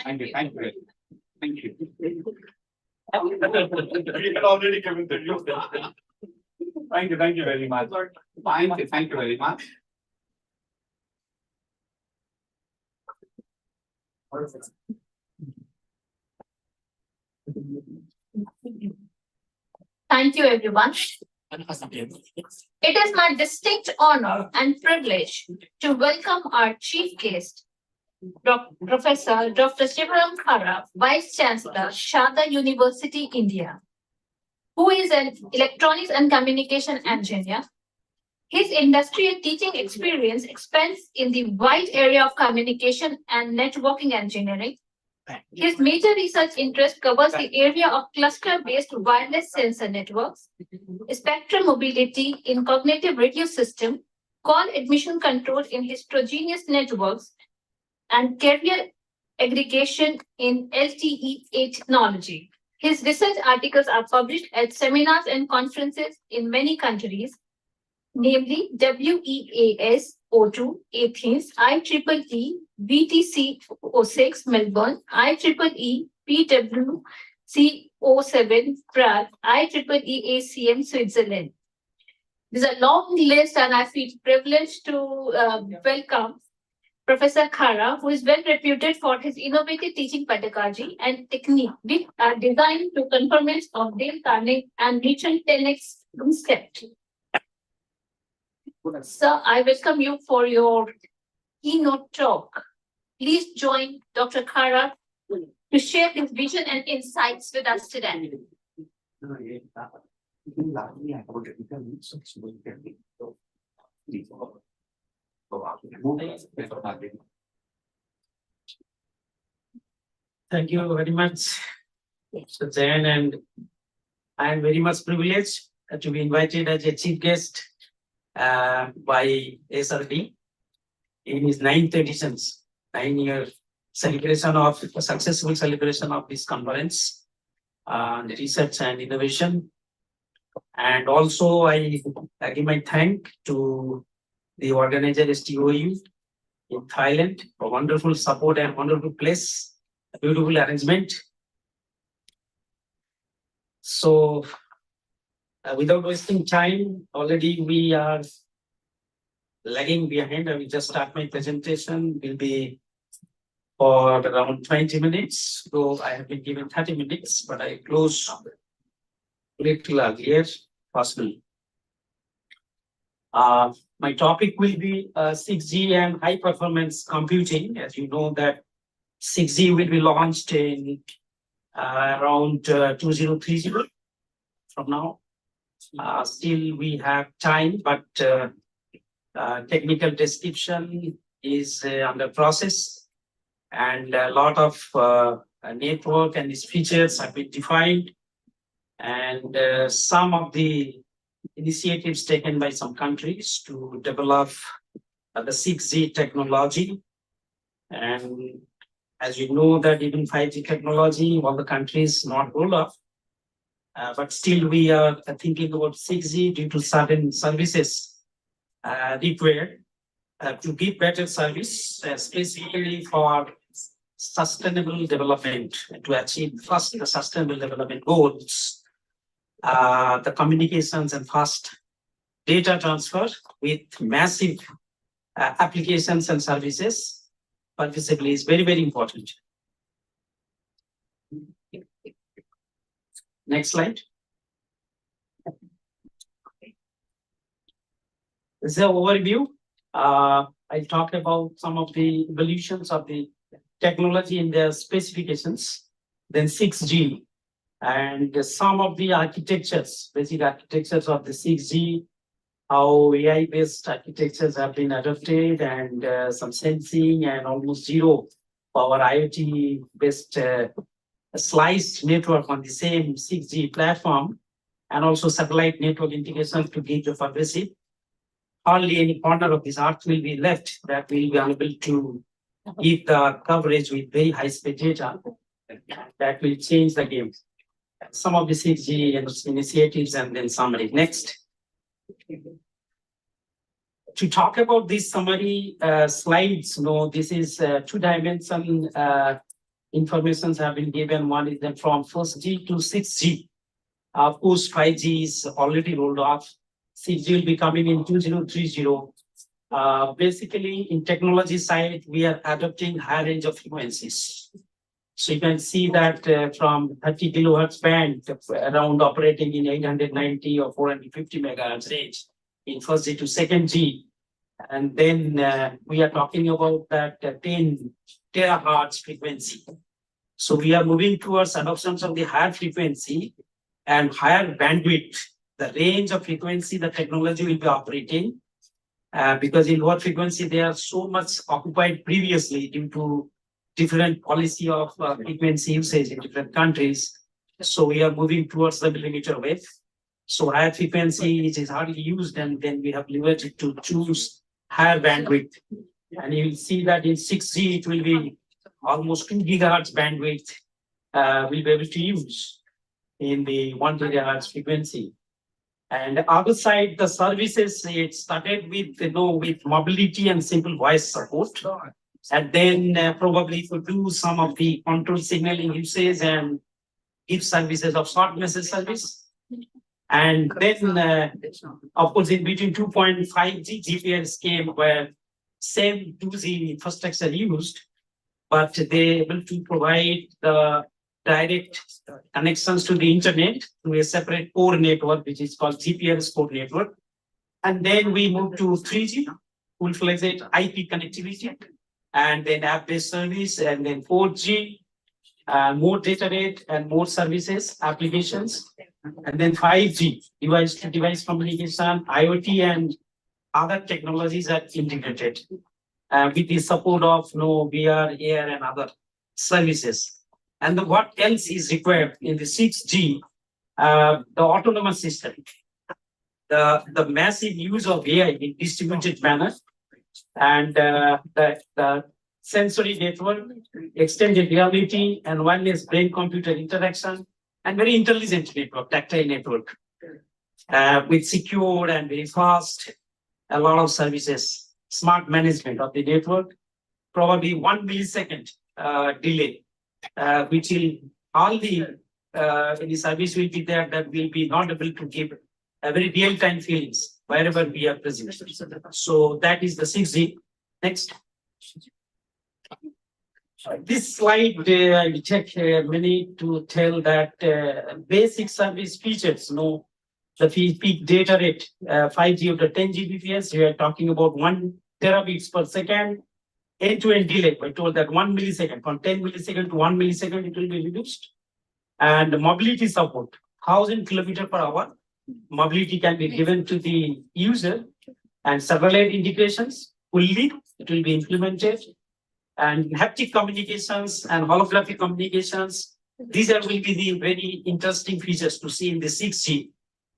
G: We had already committed you. Thank you very much. Thank you very much.
C: Thank you, everyone. It is my distinct honor and privilege to welcome our chief guest, Professor Dr. Sivaram Khara, Vice Chancellor, Sharda University, India, who is an electronics and communication engineer. His industry and teaching experience expands in the wide area of communication and networking engineering. His major research interest covers the area of cluster-based wireless sensor networks, spectrum mobility in cognitive radio system, call admission control in heterogeneous networks, and carrier aggregation in LTE technology. His research articles are published at seminars and conferences in many countries, namely WEAS 02 Athens, IEEE BTC 06 Melbourne, IEEE PW C07 Prague, IEEE ACM Switzerland. There's a long list, and I feel privileged to welcome Professor Khara, who is well reputed for his innovative teaching pedagogy and technique, which are designed to conformance of Dale Carnegie and Richard 10x concept. Sir, I welcome you for your keynote talk. Please join Dr. Khara to share his vision and insights with us today.
H: Thank you very much, Mr. Jain, and I am very much privileged to be invited as a chief guest by SRD in his 9th editions, 9-year celebration of successful celebration of this conference on research and innovation. And also I give my thank to the organizer STOU in Thailand for wonderful support and wonderful place, a beautiful arrangement. So without wasting time, already we are lagging behind. I will just start my presentation. Will be for around 20 minutes. Though I have been given 30 minutes, but I close a little earlier possible. My topic will be 6G and high performance computing. As you know that 6G will be launched in around 2030 from now. Still we have time, but technical description is under process, and a lot of network and its features have been defined, and some of the initiatives taken by some countries to develop the 6G technology. And as you know that even 5G technology, all the countries not rolled up, but still we are thinking about 6G due to certain services required to give better service, specifically for sustainable development, to achieve first the sustainable development goals, the communications and fast data transfer with massive applications and services pervasively is very, very important. Next slide. This is an overview. I'll talk about some of the evolutions of the technology in their specifications, then 6G, and some of the architectures, basic architectures of the 6G, how AI-based architectures have been adopted, and some sensing and almost zero power IoT-based sliced network on the same 6G platform, and also satellite network integration to give the pervasive. Hardly any corner of this earth will be left that will be unable to give the coverage with very high-speed data. That will change the game. Some of the 6G initiatives and then summary. Next. To talk about this summary slides, this is two-dimension informations have been given. One is then from 1G to 6G. Of course, 5G is already rolled off. 6G will be coming in 2030. Basically, in technology side, we are adopting higher range of frequencies. So you can see that from 30 kilohertz band around operating in 890 or 450 megahertz range in 1G to 2G. And then we are talking about that 10 terahertz frequency. So we are moving towards adoptions of the higher frequency and higher bandwidth. The range of frequency the technology will be operating, because in lower frequency they are so much occupied previously due to different policy of frequency usage in different countries. So we are moving towards the millimeter wave. So higher frequency is hardly used, and then we have leveraged to choose higher bandwidth. And you will see that in 6G it will be almost 2 gigahertz bandwidth we'll be able to use in the 1 gigahertz frequency. And the other side, the services, it started with, with mobility and simple voice support. And then probably to do some of the control signaling uses and give services of short message service. And then, of course, in between 2.5G, GPS came where same 2G infrastructure used, but they able to provide the direct connections to the internet through a separate core network, which is called GPS core network. And then we moved to 3G, full-fledged IP connectivity, and then app-based service, and then 4G, more data rate and more services, applications. And then 5G, device-to-device communication, IoT, and other technologies are integrated with the support of VR, AR, and other services. And what else is required in the 6G? The autonomous system, the massive use of AI in distributed manner, and the sensory network, extended reality, and wireless brain-computer interaction, and very intelligent network, tactile network, with secure and very fast, a lot of services, smart management of the network, probably 1 millisecond delay, which will all the any service will be there that will be not able to give a very real-time feelings wherever we are present. So that is the 6G. Next. This slide, I will take a minute to tell that basic service features, the peak data rate, 5G up to 10 Gbps, we are talking about 1 terabits per second, end-to-end delay. I told that 1 millisecond, from 10 millisecond to 1 millisecond, it will be reduced. And mobility support, 1,000 kilometers per hour. Mobility can be given to the user, and satellite integrations fully, it will be implemented. And haptic communications and holographic communications, these will be the very interesting features to see in the 6G.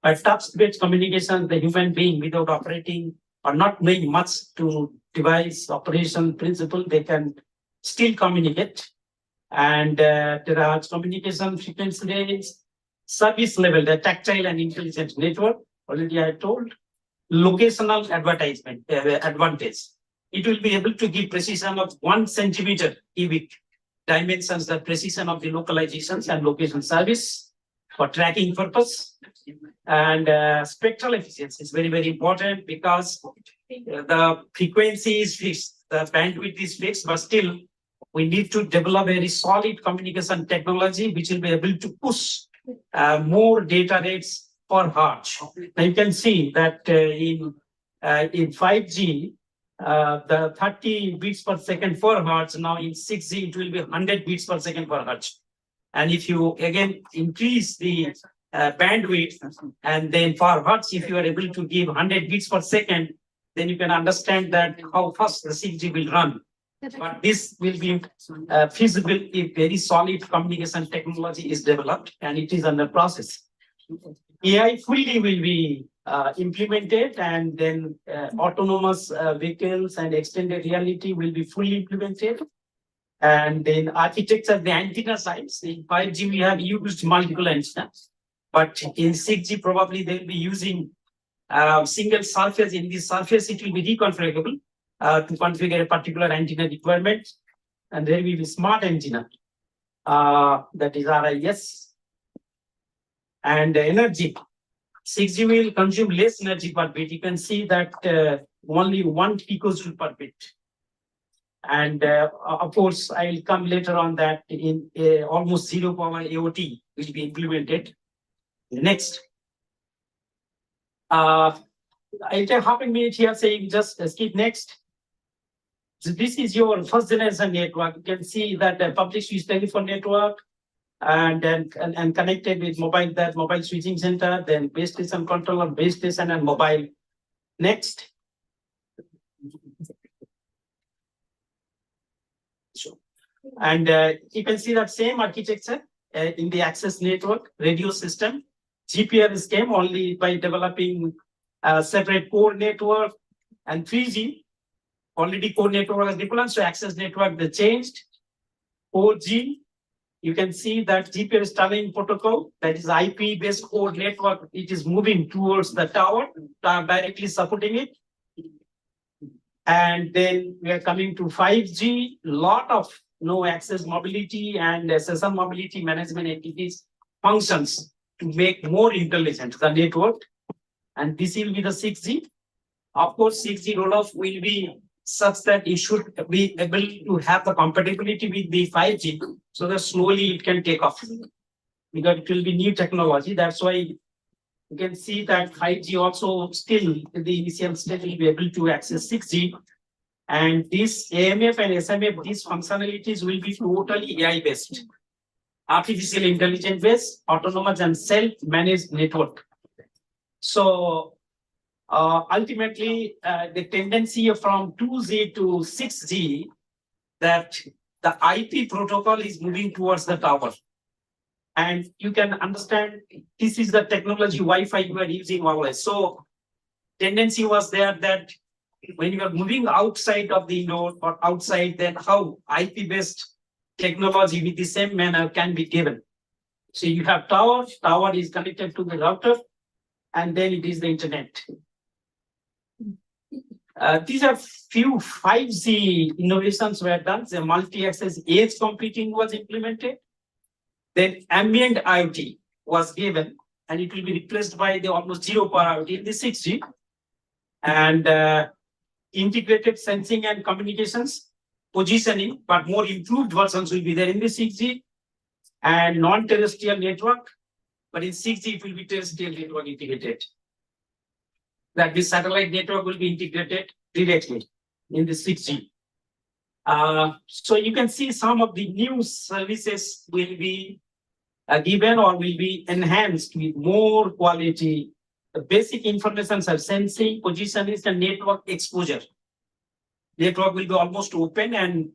H: By touch-based communication, the human being without operating or not knowing much to device operation principle, they can still communicate. And there are communication frequency range, service level, the tactile and intelligent network, already I told. Locational advantage. It will be able to give precision of 1 centimeter cubic dimensions, the precision of the localizations and location service for tracking purpose. And spectral efficiency is very, very important because the frequency is fixed, the bandwidth is fixed, but still we need to develop a very solid communication technology which will be able to push more data rates per hertz. Now you can see that in 5G, the 30 bits per second per hertz, now in 6G, it will be 100 bits per second per hertz. And if you again increase the bandwidth and then per hertz, if you are able to give 100 bits per second, then you can understand that how fast the 6G will run. But this will be feasible if very solid communication technology is developed, and it is under process. AI fully will be implemented, and then autonomous vehicles and extended reality will be fully implemented. And then architecture, the antenna size. In 5G, we have used multiple antennas, but in 6G, probably they'll be using single surface. In this surface, it will be reconfigurable to configure a particular antenna requirement. And there will be smart antenna, that is RIS. And energy. 6G will consume less energy per bit. You can see that only 1 picojoule per bit. And of course, I will come later on that in almost zero power AOT will be implemented. Next. I'll take half a minute here saying just skip next. So this is your first generation network. You can see that the public switch telephone network and connected with mobile, that mobile switching center, then base station controller, base station and mobile. Next. And you can see that same architecture in the access network, radio system. GPRS came only by developing a separate core network, and 3G, already core network was deployed, so access network they changed. 4G, you can see that GPRS tunneling protocol, that is IP-based core network, it is moving towards the tower, directly supporting it. And then we are coming to 5G, lot of no access mobility and session mobility management entities functions to make more intelligent the network. And this will be the 6G. Of course, 6G rollout will be such that it should be able to have the compatibility with the 5G, so that slowly it can take off. Because it will be new technology. That's why you can see that 5G also still in the initial stage will be able to access 6G. And this AMF and SMF, these functionalities will be totally AI based, artificial intelligence based, autonomous and self-managed network. So ultimately, the tendency from 2G to 6G, that the IP protocol is moving towards the tower. And you can understand this is the technology Wi-Fi you are using always. So tendency was there that when you are moving outside of the node or outside, then how IP-based technology with the same manner can be given. So you have tower is connected to the router, and then it is the internet. These are few 5G innovations were done. The multi-access edge computing was implemented. Then ambient IoT was given, and it will be replaced by the almost zero power IoT in the 6G. And integrated sensing and communications, positioning, but more improved versions will be there in the 6G. And non-terrestrial network, but in 6G it will be terrestrial network integrated. That this satellite network will be integrated directly in the 6G. So you can see some of the new services will be given or will be enhanced with more quality. The basic information are sensing, positioning, and network exposure. Network will be almost open, and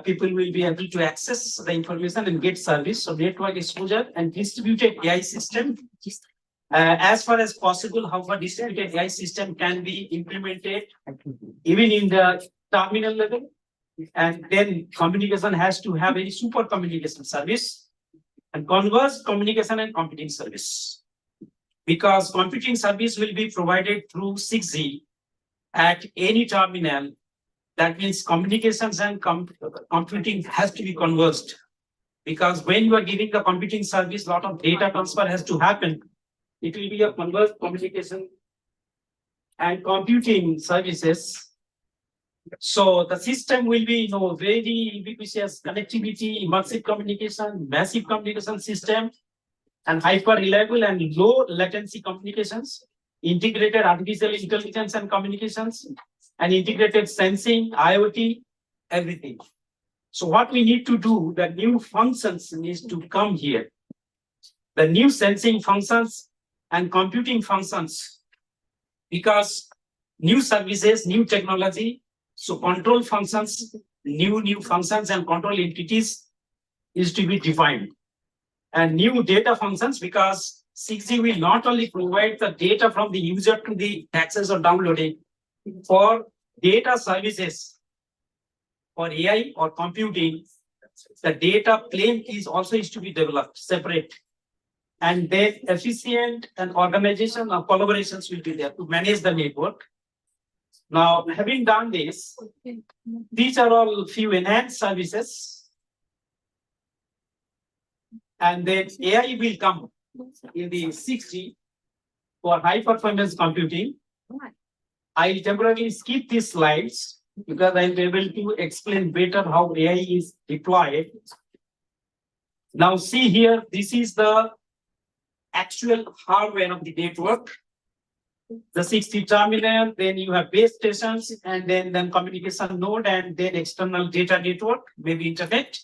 H: people will be able to access the information and get service. So network exposure and distributed AI system. As far as possible, how far distributed AI system can be implemented, even in the terminal level. And then communication has to have a super communication service and converged communication and computing service. Because computing service will be provided through 6G at any terminal. That means communications and computing has to be converged. Because when you are giving the computing service, a lot of data transfer has to happen. It will be a converged communication and computing services. So the system will be, very ubiquitous connectivity, immersive communication, massive communication system, and hyper reliable and low latency communications, integrated artificial intelligence and communications, and integrated sensing, IoT, everything. So what we need to do, the new functions needs to come here. The new sensing functions and computing functions, because new services, new technology, so control functions, new functions and control entities is to be defined. And new data functions, because 6G will not only provide the data from the user to the access or downloading, for data services, for AI or computing, the data plane is also to be developed separate. And then efficient and organization or collaborations will be there to manage the network. Now, having done this, these are all few enhanced services. And then AI will come in the 6G for high performance computing. I'll temporarily skip these slides because I'll be able to explain better how AI is deployed. Now see here, this is the actual hardware of the network. The 6G terminal, then you have base stations, and then communication node, and then external data network, maybe internet.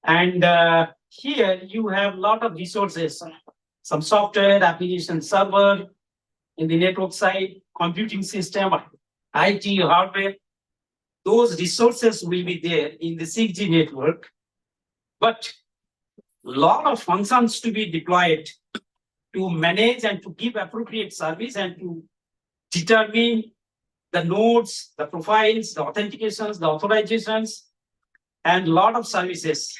H: And here you have a lot of resources, some software, application server, in the network side, computing system, IT, hardware. Those resources will be there in the 6G network, but a lot of functions to be deployed to manage and to give appropriate service and to determine the nodes, the profiles, the authentications, the authorizations, and a lot of services.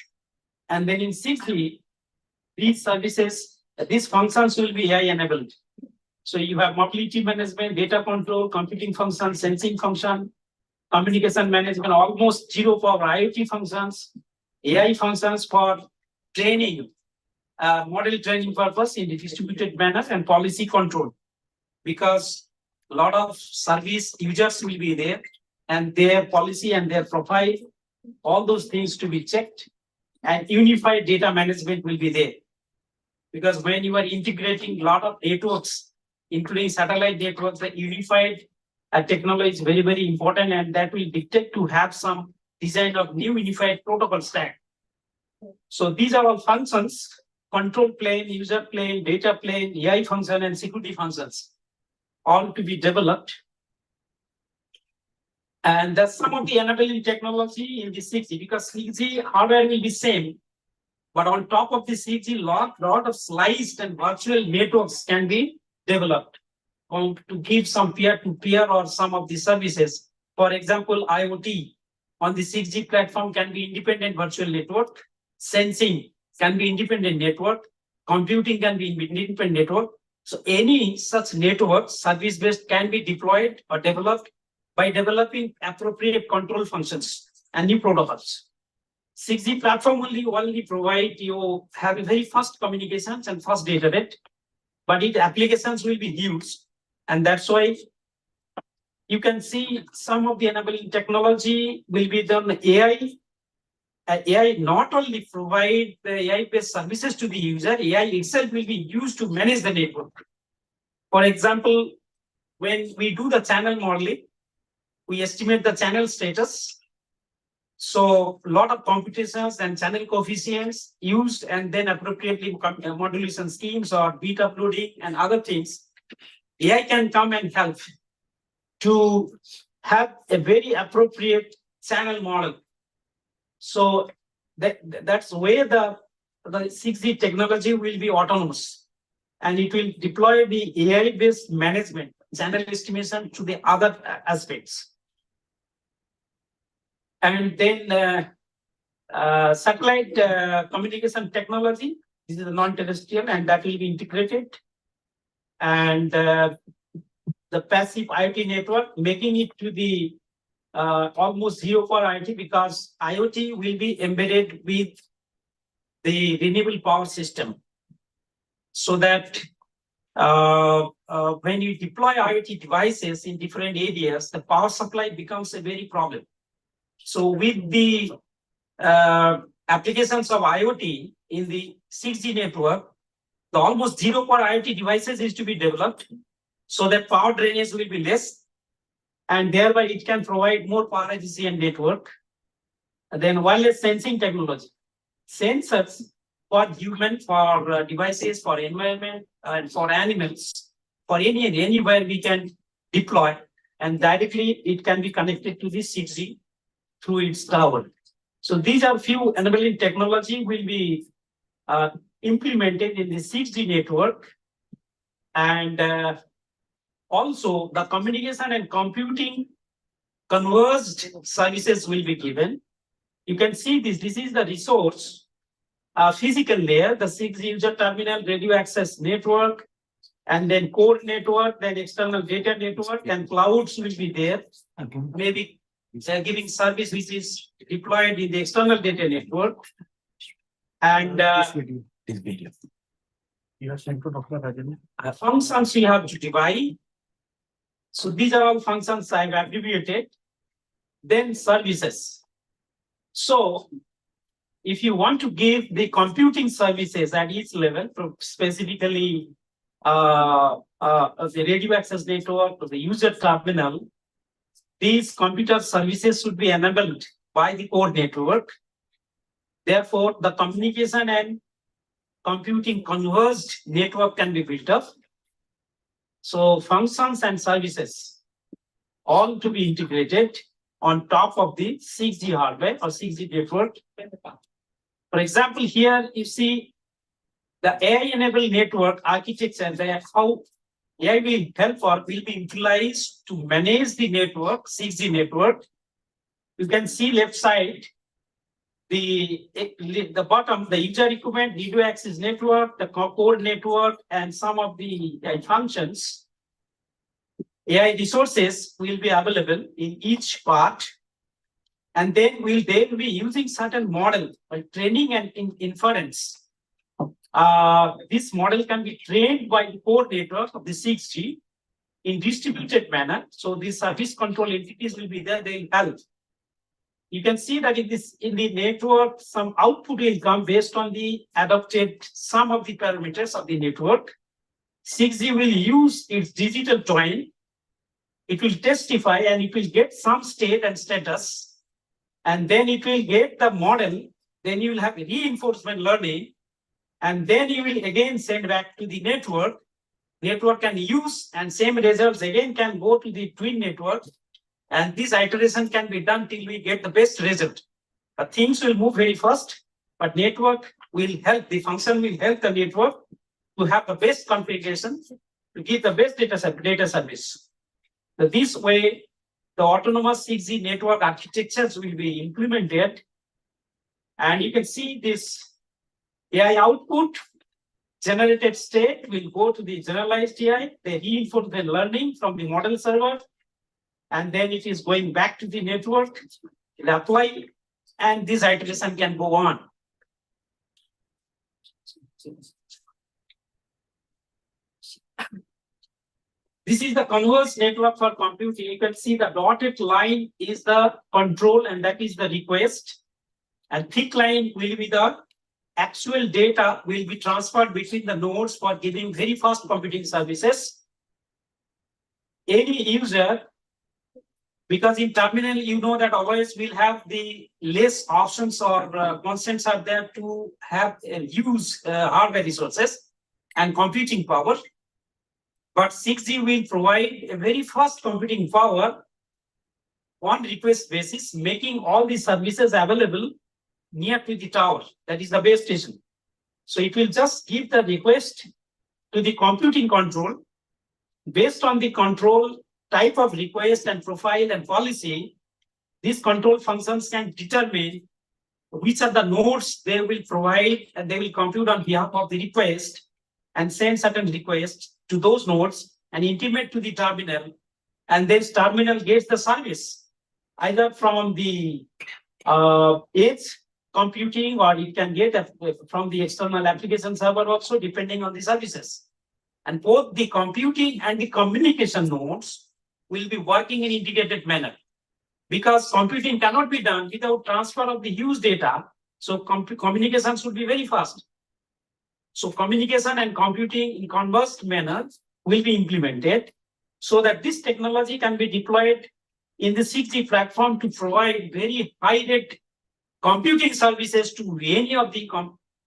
H: And then in 6G, these services, these functions will be AI enabled. So you have mobility management, data control, computing function, sensing function, communication management, almost zero for IoT functions, AI functions for training, model training purpose in a distributed manner and policy control. Because a lot of service users will be there and their policy and their profile, all those things to be checked, and unified data management will be there. Because when you are integrating a lot of networks, including satellite networks, the unified technology is very, very important, and that will dictate to have some design of new unified protocol stack. So these are all functions: control plane, user plane, data plane, AI function, and security functions, all to be developed. And that's some of the enabling technology in the 6G, because 6G hardware will be same, but on top of the 6G, lot of sliced and virtual networks can be developed to give some peer-to-peer or some of the services. For example, IoT on the 6G platform can be independent virtual network, sensing can be independent network, computing can be independent network. So any such network, service-based, can be deployed or developed by developing appropriate control functions and new protocols. 6G platform will only provide you have a very fast communications and fast data rate, but its applications will be huge. And that's why you can see some of the enabling technology will be done AI. AI not only provide the AI-based services to the user, AI itself will be used to manage the network. For example, when we do the channel modeling, we estimate the channel status. So a lot of computations and channel coefficients used, and then appropriately modulation schemes or bit uploading and other things. AI can come and help to have a very appropriate channel model. So that's where the 6G technology will be autonomous, and it will deploy the AI-based management, channel estimation to the other aspects. And then satellite communication technology, this is a non-terrestrial, and that will be integrated. And the passive IoT network, making it to the almost zero for IoT, because IoT will be embedded with the renewable power system. So that when you deploy IoT devices in different areas, the power supply becomes a very problem. So with the applications of IoT in the 6G network, the almost zero power IoT devices is to be developed so that power drainage will be less, and thereby it can provide more power efficient network. And then wireless sensing technology, sensors for human, for devices, for environment, and for animals, for anywhere we can deploy, and directly it can be connected to the 6G through its tower. So these are few enabling technology will be implemented in the 6G network. And also the communication and computing converged services will be given. You can see this is the resource physical layer, the 6G user terminal, radio access network, and then core network, then external data network, and clouds will be there. Maybe giving service which is deployed in the external data network. And
B: This video. You have sent to Dr. Rajan.
H: Functions we have to divide. So these are all functions I've abbreviated. Then services. So if you want to give the computing services at each level, specifically the radio access network or the user terminal, these computer services should be enabled by the core network. Therefore, the communication and computing converged network can be built up. So functions and services all to be integrated on top of the 6G hardware or 6G network. For example, here you see the AI-enabled network architecture, how AI will help or will be utilized to manage the network, 6G network. You can see left side, the bottom, the user equipment, video access network, the core network, and some of the functions. AI resources will be available in each part. And then they will be using certain model by training and inference. This model can be trained by the core network of the 6G in distributed manner. So these service control entities will be there, they will help. You can see that in the network, some output will come based on the adopted sum of the parameters of the network. 6G will use its digital twin. It will testify and it will get some state and status. And then it will get the model. Then you will have reinforcement learning. And then you will again send back to the network. Network can use and same results again can go to the twin network. And this iteration can be done till we get the best result. But things will move very fast, but network will help, the function will help the network to have the best configuration to give the best data service. So this way, the autonomous 6G network architectures will be implemented. And you can see this AI output generated state will go to the generalized AI, the reinforcement learning from the model server. And then it is going back to the network, it apply, and this iteration can go on. This is the converged network for computing. You can see the dotted line is the control and that is the request. And thick line will be the actual data will be transferred between the nodes for giving very fast computing services. Any user, because in terminal, you know that always will have the less options or constants are there to have use hardware resources and computing power. But 6G will provide a very fast computing power on request basis, making all the services available near to the tower, that is the base station. So it will just give the request to the computing control. Based on the control type of request and profile and policy, these control functions can determine which are the nodes they will provide and they will compute on behalf of the request and send certain requests to those nodes and intimate to the terminal. And then terminal gets the service either from the edge computing or it can get from the external application server also depending on the services. And both the computing and the communication nodes will be working in integrated manner because computing cannot be done without transfer of the huge data. So communication should be very fast. So communication and computing in converged manner will be implemented so that this technology can be deployed in the 6G platform to provide very high rate computing services to any of the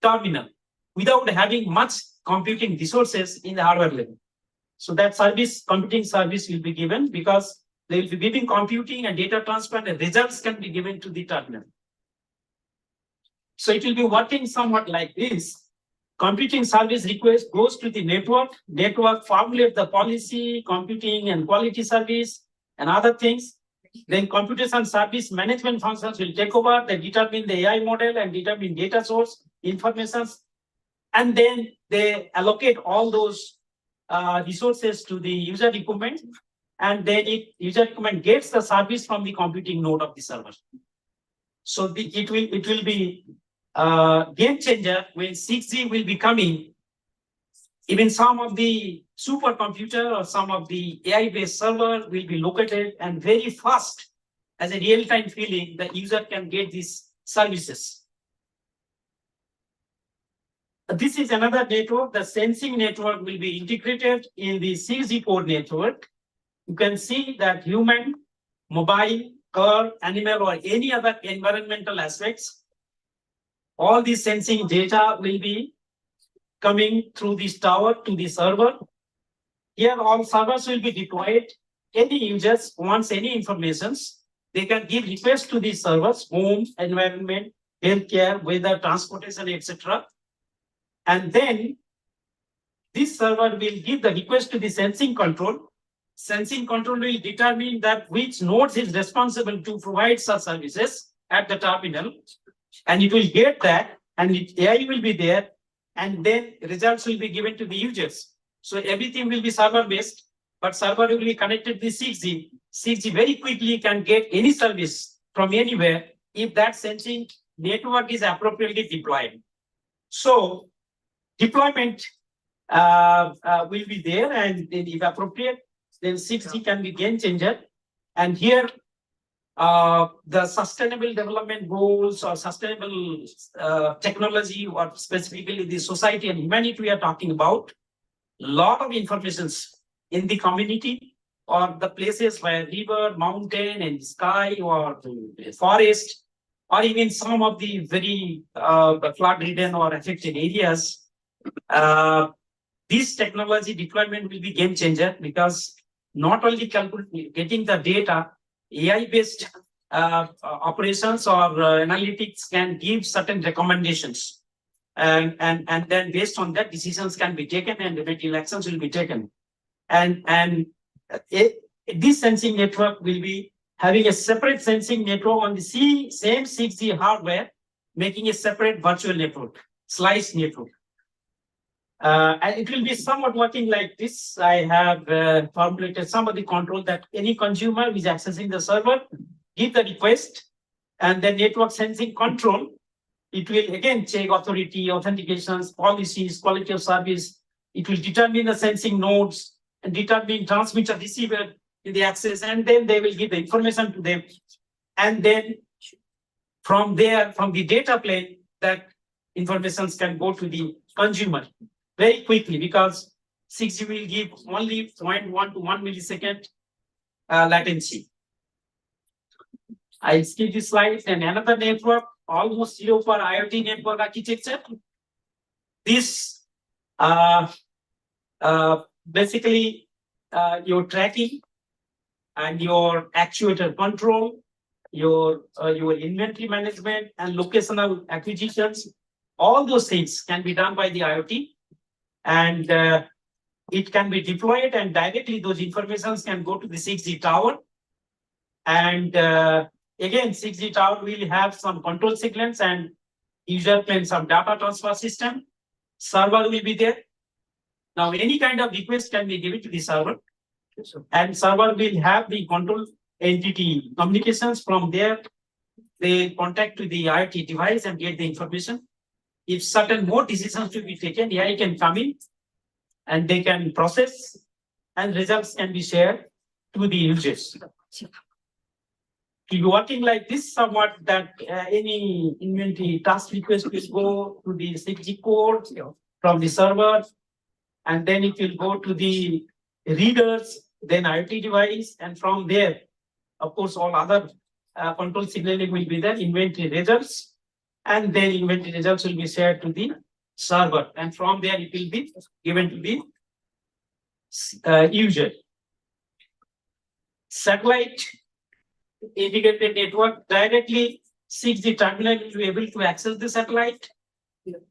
H: terminal without having much computing resources in the hardware level. So that service, computing service will be given because they will be giving computing and data transfer and results can be given to the terminal. So it will be working somewhat like this. Computing service request goes to the network formulates the policy, computing and quality service and other things. Then computation service management functions will take over, they determine the AI model and determine data source, information, and then they allocate all those resources to the user equipment, and then user equipment gets the service from the computing node of the server. So it will be game changer when 6G will be coming. Even some of the supercomputer or some of the AI-based server will be located and very fast as a real-time feeling the user can get these services. This is another network. The sensing network will be integrated in the 6G core network. You can see that human, mobile, car, animal, or any other environmental aspects, all these sensing data will be coming through this tower to the server. Here all servers will be deployed. Any users wants any informations, they can give requests to these servers, home, environment, healthcare, weather, transportation, etc. And then this server will give the request to the sensing control. Sensing control will determine that which nodes is responsible to provide such services at the terminal. And it will get that and AI will be there. And then results will be given to the users. So everything will be server based, but server will be connected to 6G. 6G very quickly can get any service from anywhere if that sensing network is appropriately deployed. So deployment will be there, and then if appropriate, then 6G can be game changer. And here, the sustainable development goals or sustainable technology, or specifically the society and humanity we are talking about, lot of informations in the community or the places where river, mountain, and sky, or forest, or even some of the very flood-ridden or affected areas. This technology deployment will be game changer, because not only getting the data, AI-based operations or analytics can give certain recommendations, and then based on that, decisions can be taken and remedial actions will be taken. And this sensing network will be having a separate sensing network on the same 6G hardware, making a separate virtual network, sliced network. And it will be somewhat working like this. I have formulated some of the control that any consumer who is accessing the server give the request, and the network sensing control, it will again check authority, authentications, policies, quality of service. It will determine the sensing nodes and determine transmitter, receiver in the access, and then they will give the information to them. And then from there, from the data plane, that information can go to the consumer very quickly, because 6G will give only 0.1 to 1 millisecond latency. I'll skip this slide. And another network, almost zero for IoT network architecture. This basically your tracking and your actuator control, your inventory management and locational acquisitions, all those things can be done by the IoT, and it can be deployed, and directly those informations can go to the 6G tower. And again, 6G tower will have some control signals and user plane some data transfer system. Server will be there. Now, any kind of request can be given to the server, and server will have the control entity communications. From there, they contact to the IoT device and get the information. If certain more decisions to be taken, AI can come in and they can process, and results can be shared to the users. If you're working like this, somewhat that any inventory task request will go to the 6G code from the server, and then it will go to the readers, then IoT device, and from there, of course, all other control signaling will be there, inventory results, and then inventory results will be shared to the server, and from there it will be given to the user. Satellite integrated network, directly 6G terminal will be able to access the satellite.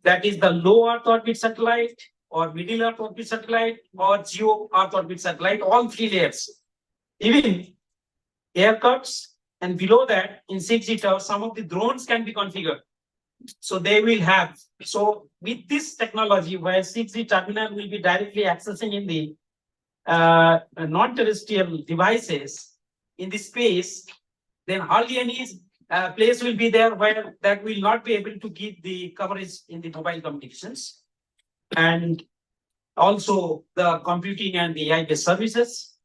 H: That is the low Earth orbit satellite, or middle Earth orbit satellite, or geo Earth orbit satellite, all 3 layers. Even air cuts, and below that in 6G tower, some of the drones can be configured. So they will have, so with this technology where 6G terminal will be directly accessing in the non-terrestrial devices in the space, then hardly any place will be there where that will not be able to give the coverage in the mobile communications. And also the computing and the AI-based services.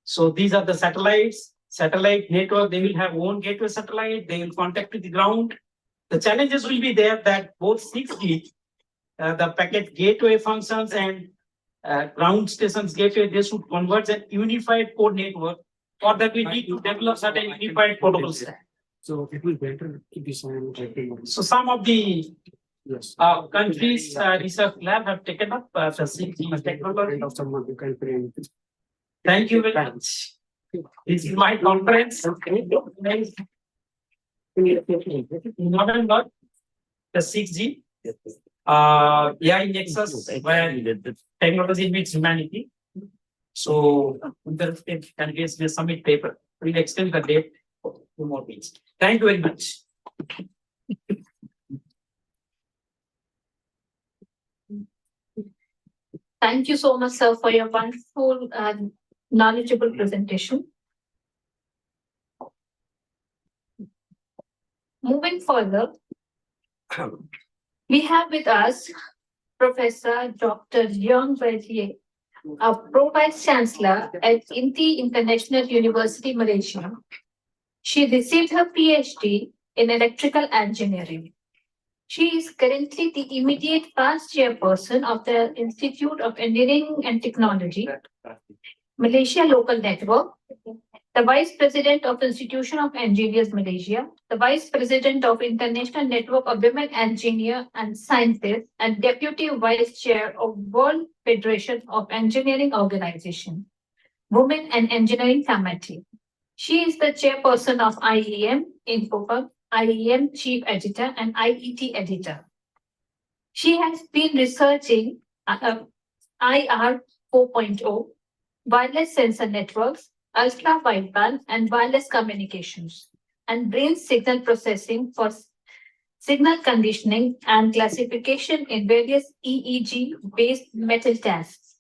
H: So these are the satellites. Satellite network, they will have own gateway satellite, they will contact to the ground. The challenges will be there that both 6G, the packet gateway functions and ground stations gateway, they should converge an unified code network, or that we need to develop certain unified protocols.
B: So it will better to design.
H: So some of the countries research lab have taken up the 6G technology. Thank you very much. This is my conference. November, the 6G, AI Nexus, where technology meets humanity. So, the candidates may submit paper. We'll extend the date for 2 more weeks. Thank you very much.
C: Thank you so much, sir, for your wonderful and knowledgeable presentation. Moving further, we have with us Professor Dr. Leon Verdier, a Pro Vice Chancellor at INTI International University, Malaysia. She received her PhD in electrical engineering. She is currently the immediate past chairperson of the Institute of Engineering and Technology, Malaysia Local Network, the Vice President of Institution of Engineers Malaysia, the Vice President of International Network of Women Engineers and Scientists, and Deputy Vice Chair of World Federation of Engineering Organization, Women and Engineering Committee. She is the chairperson of IEM, Infopub, IEM Chief Editor, and IET Editor. She has been researching IR 4.0, wireless sensor networks, ultra wideband and wireless communications, and brain signal processing for signal conditioning and classification in various EEG-based metal tasks.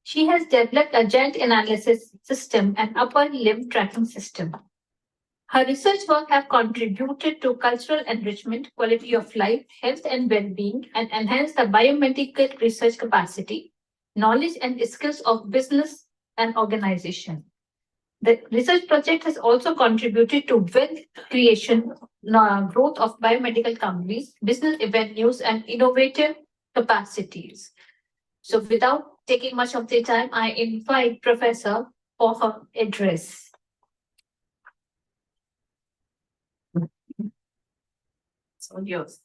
C: She has developed a joint analysis system and upper limb tracking system. Her research work have contributed to cultural enrichment, quality of life, health and well-being, and enhanced the biomedical research capacity, knowledge and skills of business and organization. The research project has also contributed to wealth creation, growth of biomedical companies, business avenues, and innovative capacities. So without taking much of the time, I invite Professor for her address. It's all yours.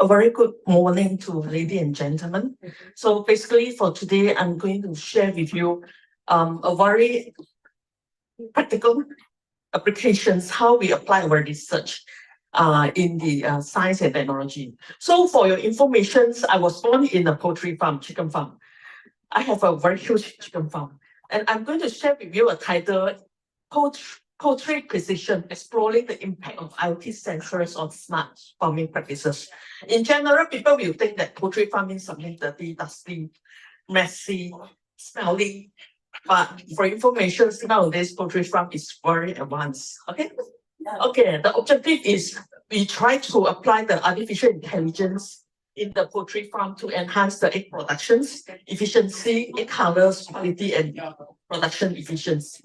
I: A very good morning to ladies and gentlemen. So basically for today, I'm going to share with you a very practical applications, how we apply our research in the science and technology. So for your information, I was born in a poultry farm, chicken farm. I have a very huge chicken farm. And I'm going to share with you a title, Poultry Precision, Exploring the Impact of IoT Sensors on Smart Farming Practices. In general, people will think that poultry farming is something dirty, dusty, messy, smelly. But for information, nowadays, poultry farm is very advanced. Okay? Okay, the objective is we try to apply the artificial intelligence in the poultry farm to enhance the egg productions, efficiency, egg colors, quality, and production efficiency.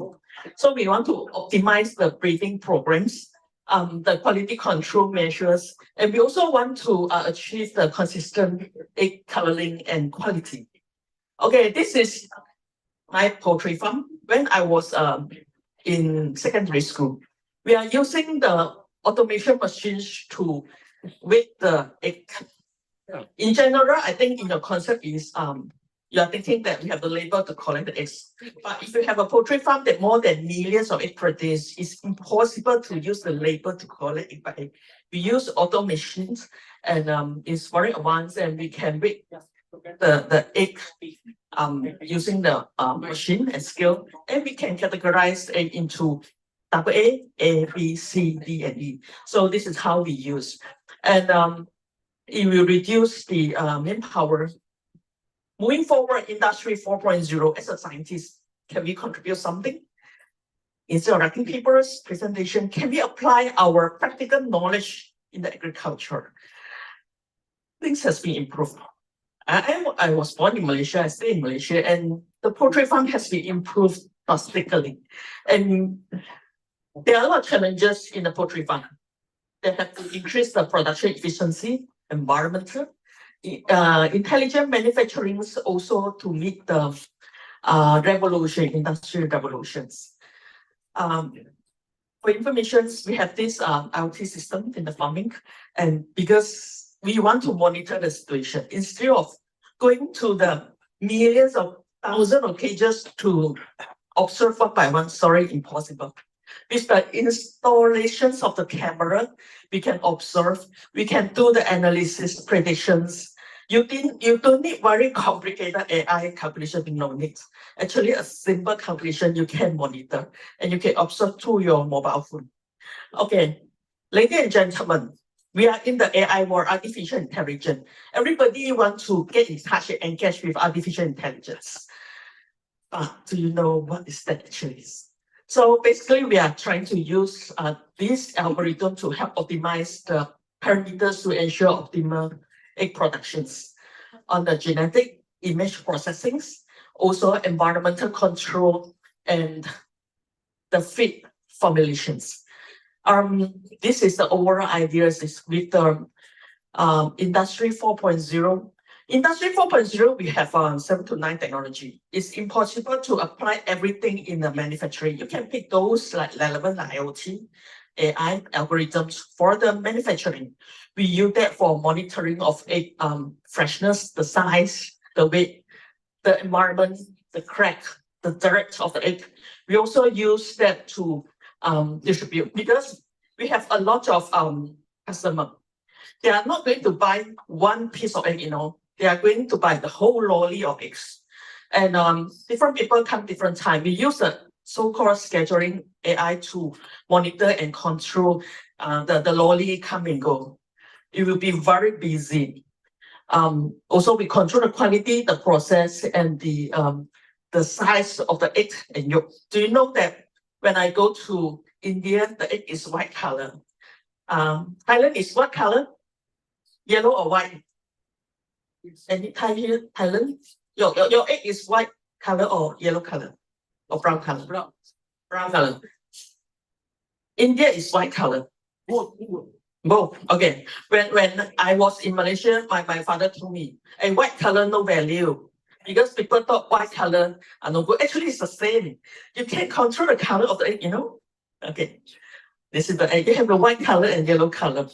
I: So we want to optimize the breeding programs, the quality control measures, and we also want to achieve the consistent egg coloring and quality. Okay, this is my poultry farm. When I was in secondary school, we are using the automation machines to weigh the egg. In general, I think in your concept is you are thinking that we have the labor to collect the eggs. But if you have a poultry farm that more than millions of eggs per day, it's impossible to use the labor to collect egg by egg. We use auto machines and it's very advanced and we can weigh the egg using the machine and scale, and we can categorize it into A, B, C, D, and E. So this is how we use. And it will reduce the manpower. Moving forward, Industry 4.0, as a scientist, can we contribute something? Instead of writing papers, presentation, can we apply our practical knowledge in the agriculture? Things has been improved. I was born in Malaysia, I stay in Malaysia, and the poultry farm has been improved drastically. And there are a lot of challenges in the poultry farm. They have to increase the production efficiency, environmental, intelligent manufacturing also to meet the industrial revolutions. For information, we have this IoT system in the farming, and because we want to monitor the situation, instead of going to the millions of thousands of cages to observe one by one, sorry, impossible. With the installations of the camera, we can observe, we can do the analysis, predictions. You don't need very complicated AI calculation, no need. Actually, a simple calculation you can monitor and you can observe through your mobile phone. Okay, ladies and gentlemen, We are in the AI world, artificial intelligence. Everybody wants to get in touch and engage with artificial intelligence. But do you know what is that actually? So basically, we are trying to use this algorithm to help optimize the parameters to ensure optimal egg productions on the genetic image processing, also environmental control and the feed formulations. This is the overall ideas is with the Industry 4.0. Industry 4.0, we have 7 to 9 technology. It's impossible to apply everything in the manufacturing. You can pick those like relevant like IoT, AI algorithms for the manufacturing. We use that for monitoring of egg freshness, the size, the weight, the environment, the crack, the dirt of the egg. We also use that to distribute because we have a lot of customers. They are not going to buy one piece of egg, they are going to buy the whole lolly of eggs. And different people come different time. We use a so-called scheduling AI to monitor and control the lolly come and go. It will be very busy. Also, we control the quality, the process, and the size of the egg and yolk. Do you know that when I go to India, the egg is white color? Thailand is what color? Yellow or white? Any time here, Thailand? Your egg is white color or yellow color? Or brown color? Brown color. India is white color. Both. Okay. When I was in Malaysia, my father told me, a white color no value. Because people thought white color are no good. Actually, it's the same. You can control the color of the egg, Okay. This is the egg. You have the white color and yellow color.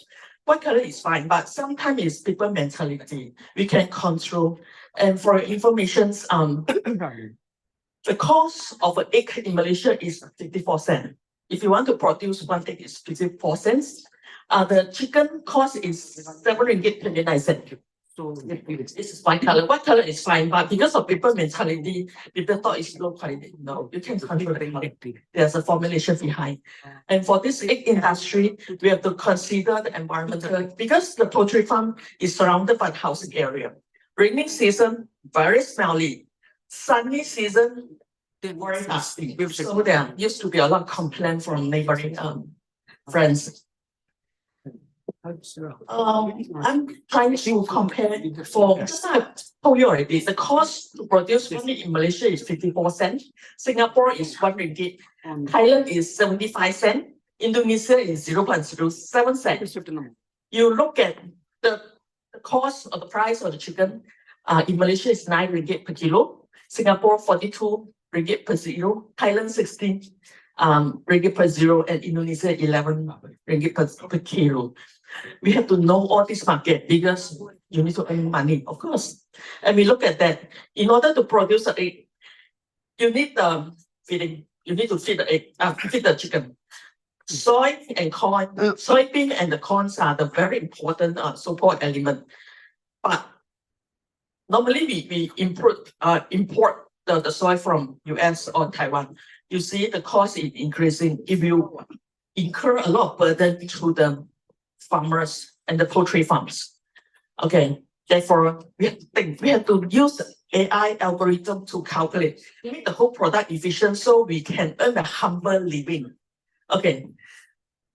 I: White color is fine, but sometimes it's people mentality. We can control. And for information, the cost of an egg in Malaysia is 54 cents. If you want to produce one egg, it's 54 cents. The chicken cost is 7 ringgit 29 cents. So this is white color. White color is fine, but because of people mentality, people thought it's low quality. No, you can control the quality. There's a formulation behind. And for this egg industry, we have to consider the environmental because the poultry farm is surrounded by the housing area. Raining season, very smelly. Sunny season, very nasty. So there used to be a lot of complaints from neighboring friends. I'm trying to compare for just I told you already. The cost to produce one in Malaysia is 54 cents. Singapore is 1 ringgit. Thailand is 75 cents. Indonesia is 0.07 cents. You look at the cost of the price of the chicken. In Malaysia is 9 ringgit per kilo. Singapore 42 ringgit per kilo. Thailand 16 ringgit per kilo, and Indonesia 11 ringgit per kilo. We have to know all this market because you need to earn money, of course. And we look at that. In order to produce an egg, you need the feeding. You need to feed the egg, feed the chicken. Soy and corn, soybean and the corns are the very important support element. But normally we import the soy from US or Taiwan. You see the cost is increasing. If you incur a lot of burden to the farmers and the poultry farms. Okay, therefore we have to use AI algorithm to calculate, make the whole product efficient so we can earn a humble living. Okay,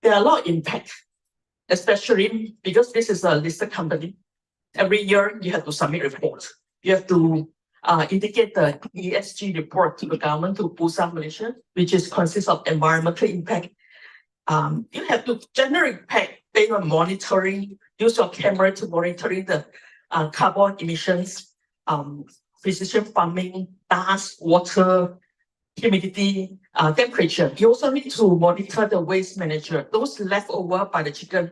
I: there are a lot of impact, especially because this is a listed company. Every year you have to submit report. You have to indicate the ESG report to the government to Busan, Malaysia, which consists of environmental impact. You have to generate impact based on monitoring, use your camera to monitoring the carbon emissions, precision farming, dust, water, humidity, temperature. You also need to monitor the waste manager, those leftover by the chicken.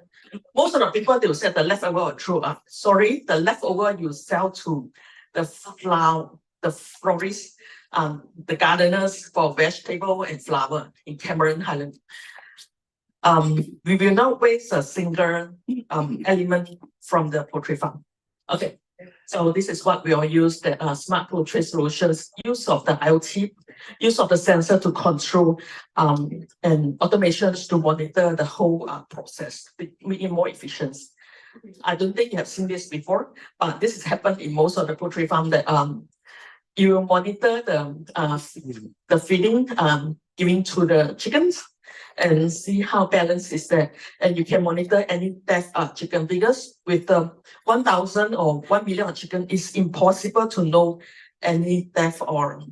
I: Most of the people, they will say the leftover are true. Sorry, the leftover you sell to the florists, the gardeners for vegetable and flower in Cameron Highland. We will not waste a single element from the poultry farm. Okay, So this is what we all use, the smart poultry solutions, use of the IoT, use of the sensor to control and automations to monitor the whole process, making it more efficient. I don't think you have seen this before, but this has happened in most of the poultry farm that you monitor the feeding giving to the chickens and see how balanced is there. And you can monitor any death chicken, because with 1,000 or 1 million chicken, it's impossible to know any death or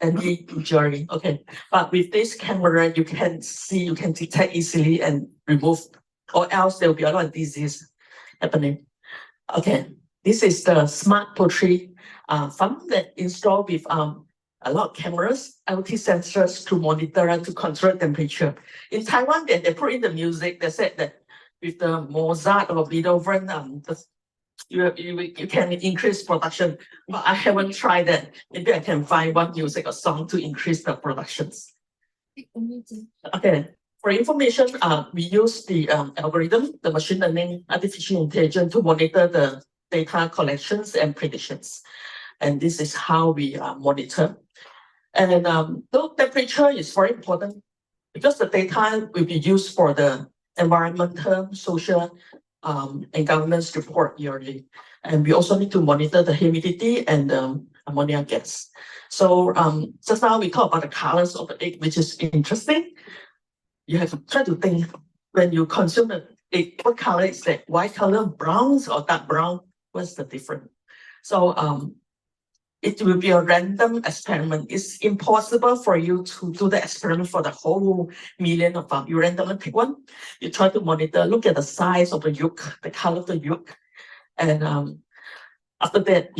I: any injury. Okay, but with this camera, you can see, you can detect easily and remove, or else there will be a lot of disease happening. Okay, this is the smart poultry farm that installed with a lot of cameras, IoT sensors to monitor and to control temperature. In Taiwan, they put in the music. They said that with the Mozart or Beethoven, you can increase production. But I haven't tried that. Maybe I can find one music or song to increase the productions. Okay. For information, we use the algorithm, the machine learning, artificial intelligence to monitor the data collections and predictions. And this is how we monitor. And the temperature is very important because the data will be used for the environmental, social, and governance report yearly. And we also need to monitor the humidity and ammonia gas. So just now we talked about the colors of the egg, which is interesting. You have to try to think when you consume the egg, what color is that? White color, browns or dark brown? What's the difference? So it will be a random experiment. It's impossible for you to do the experiment for the whole million of them. You randomly pick one, you try to monitor, look at the size of the yolk, the color of the yolk. And after that,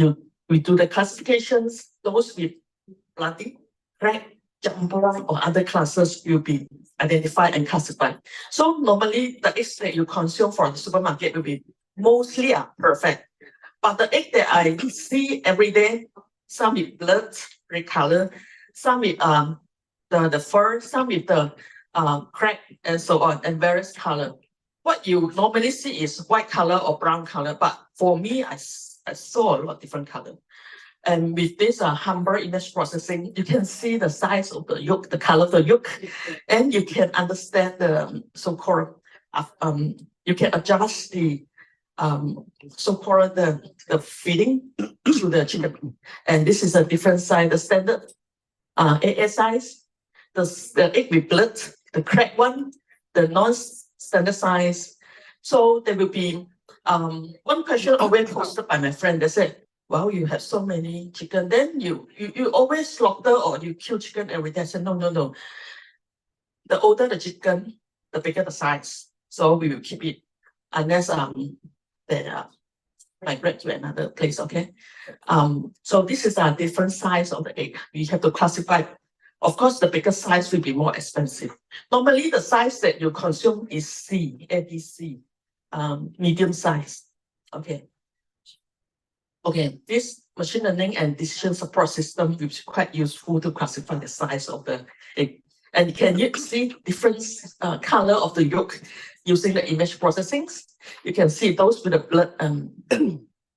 I: we do the classifications. Those with bloody, crack, jumbo, or other classes will be identified and classified. So normally the eggs that you consume from the supermarket will be mostly perfect. But the egg that I see every day, some with blood, red color, some with the fur, some with the crack, and so on, and various color. What you normally see is white color or brown color, but for me, I saw a lot of different color. And with this Humber image processing, you can see the size of the yolk, the color of the yolk, and you can understand the so-called, you can adjust the so-called the feeding to the chicken. And this is a different size, the standard AA size, the egg with blood, the cracked one, the non-standard size. So there will be one question always posted by my friend. They said, well, you have so many chicken, then you always slaughter or you kill chicken every day. I said, no. The older the chicken, the bigger the size. So we will keep it unless they migrate to another place, okay? So this is a different size of the egg. We have to classify. Of course, the bigger size will be more expensive. Normally, the size that you consume is C, ABC, medium size, okay? Okay, this machine learning and decision support system is quite useful to classify the size of the egg. And can you see different color of the yolk using the image processing? You can see those with the blood and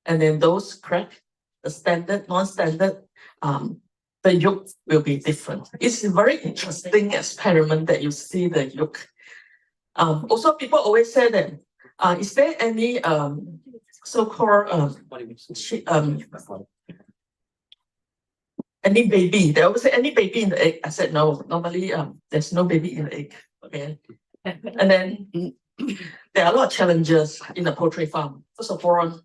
I: then those crack, the standard, non-standard, the yolk will be different. It's a very interesting experiment that you see the yolk. Also, people always say that, is there any so-called any baby? They always say any baby in the egg. I said no. Normally, there's no baby in the egg. Okay, and then there are a lot of challenges in the poultry farm. First of all,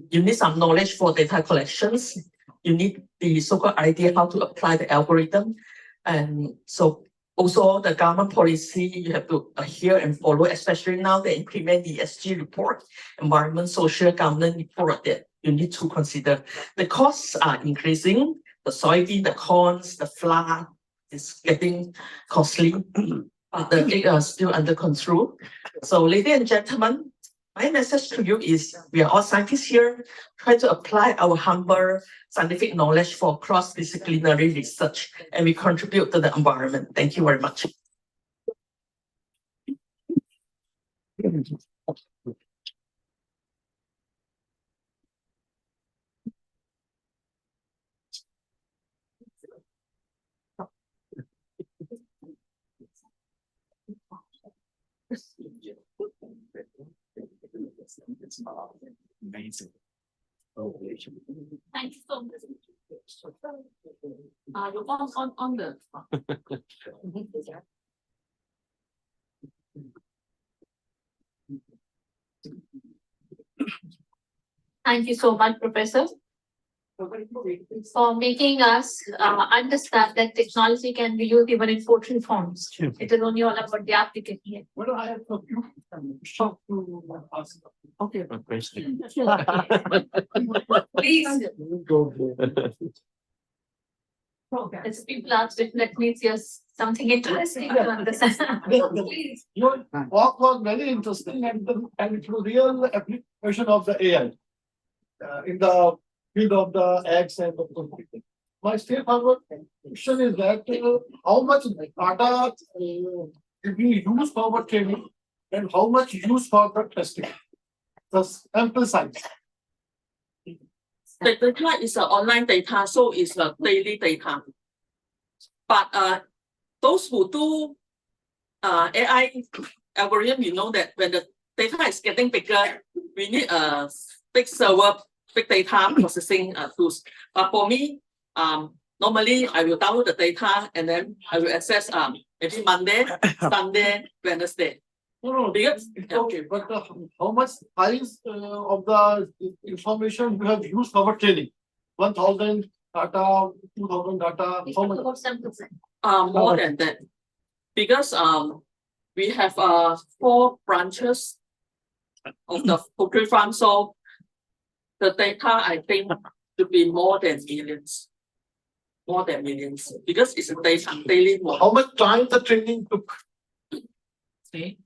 I: you need some knowledge for data collections. You need the so-called idea how to apply the algorithm, and so also the government policy you have to adhere and follow, especially now they implement the ESG report, environment, social, governance report that you need to consider. The costs are increasing. The soybean, the corns, the flour is getting costly, but the egg are still under control. So, ladies and gentlemen, my message to you is we are all scientists here, try to apply our humble scientific knowledge for cross-disciplinary research, and we contribute to the environment. Thank you very much.
B: Amazing.
C: Thank you so much. You're on the. Thank you so much, Professor, for making us understand that technology can be used even in poetry forms. It is only all about the applicant here.
F: What do I have for you?
C: Okay.
B: Question.
C: Please. As people ask it, that means there's something interesting to understand. Please.
F: Your walk was very interesting and it's a real application of the AI in the field of the X and the computing. My straightforward question is that how much data did we use for our training and how much use for the testing? The sample size.
I: The data is online data, so it's a daily data. But those who do AI algorithm, you know that when the data is getting bigger, we need a big server, big data processing tools. But for me, normally I will download the data and then I will access maybe Monday, Sunday, Wednesday.
F: No,
I: Because
F: okay, but how much size of the information you have used for our training? 1,000 data, 2,000 data, how much?
I: more than that. Because we have 4 branches of the poultry farm, so the data I think should be more than millions. More than millions. Because it's a daily work.
F: How much time the training took?
I: See?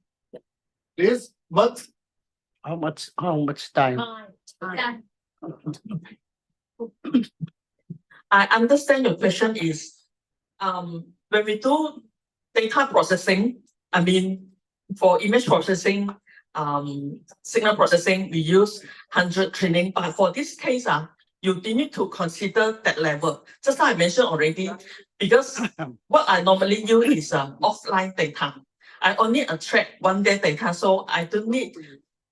F: Days, months?
J: How much time?
C: Yeah.
I: I understand your question is, when we do data processing, I mean, for image processing, signal processing, we use 100 training, but for this case, you need to consider that level. Just like I mentioned already, because what I normally use is offline data. I only attract 1 day data, so I don't need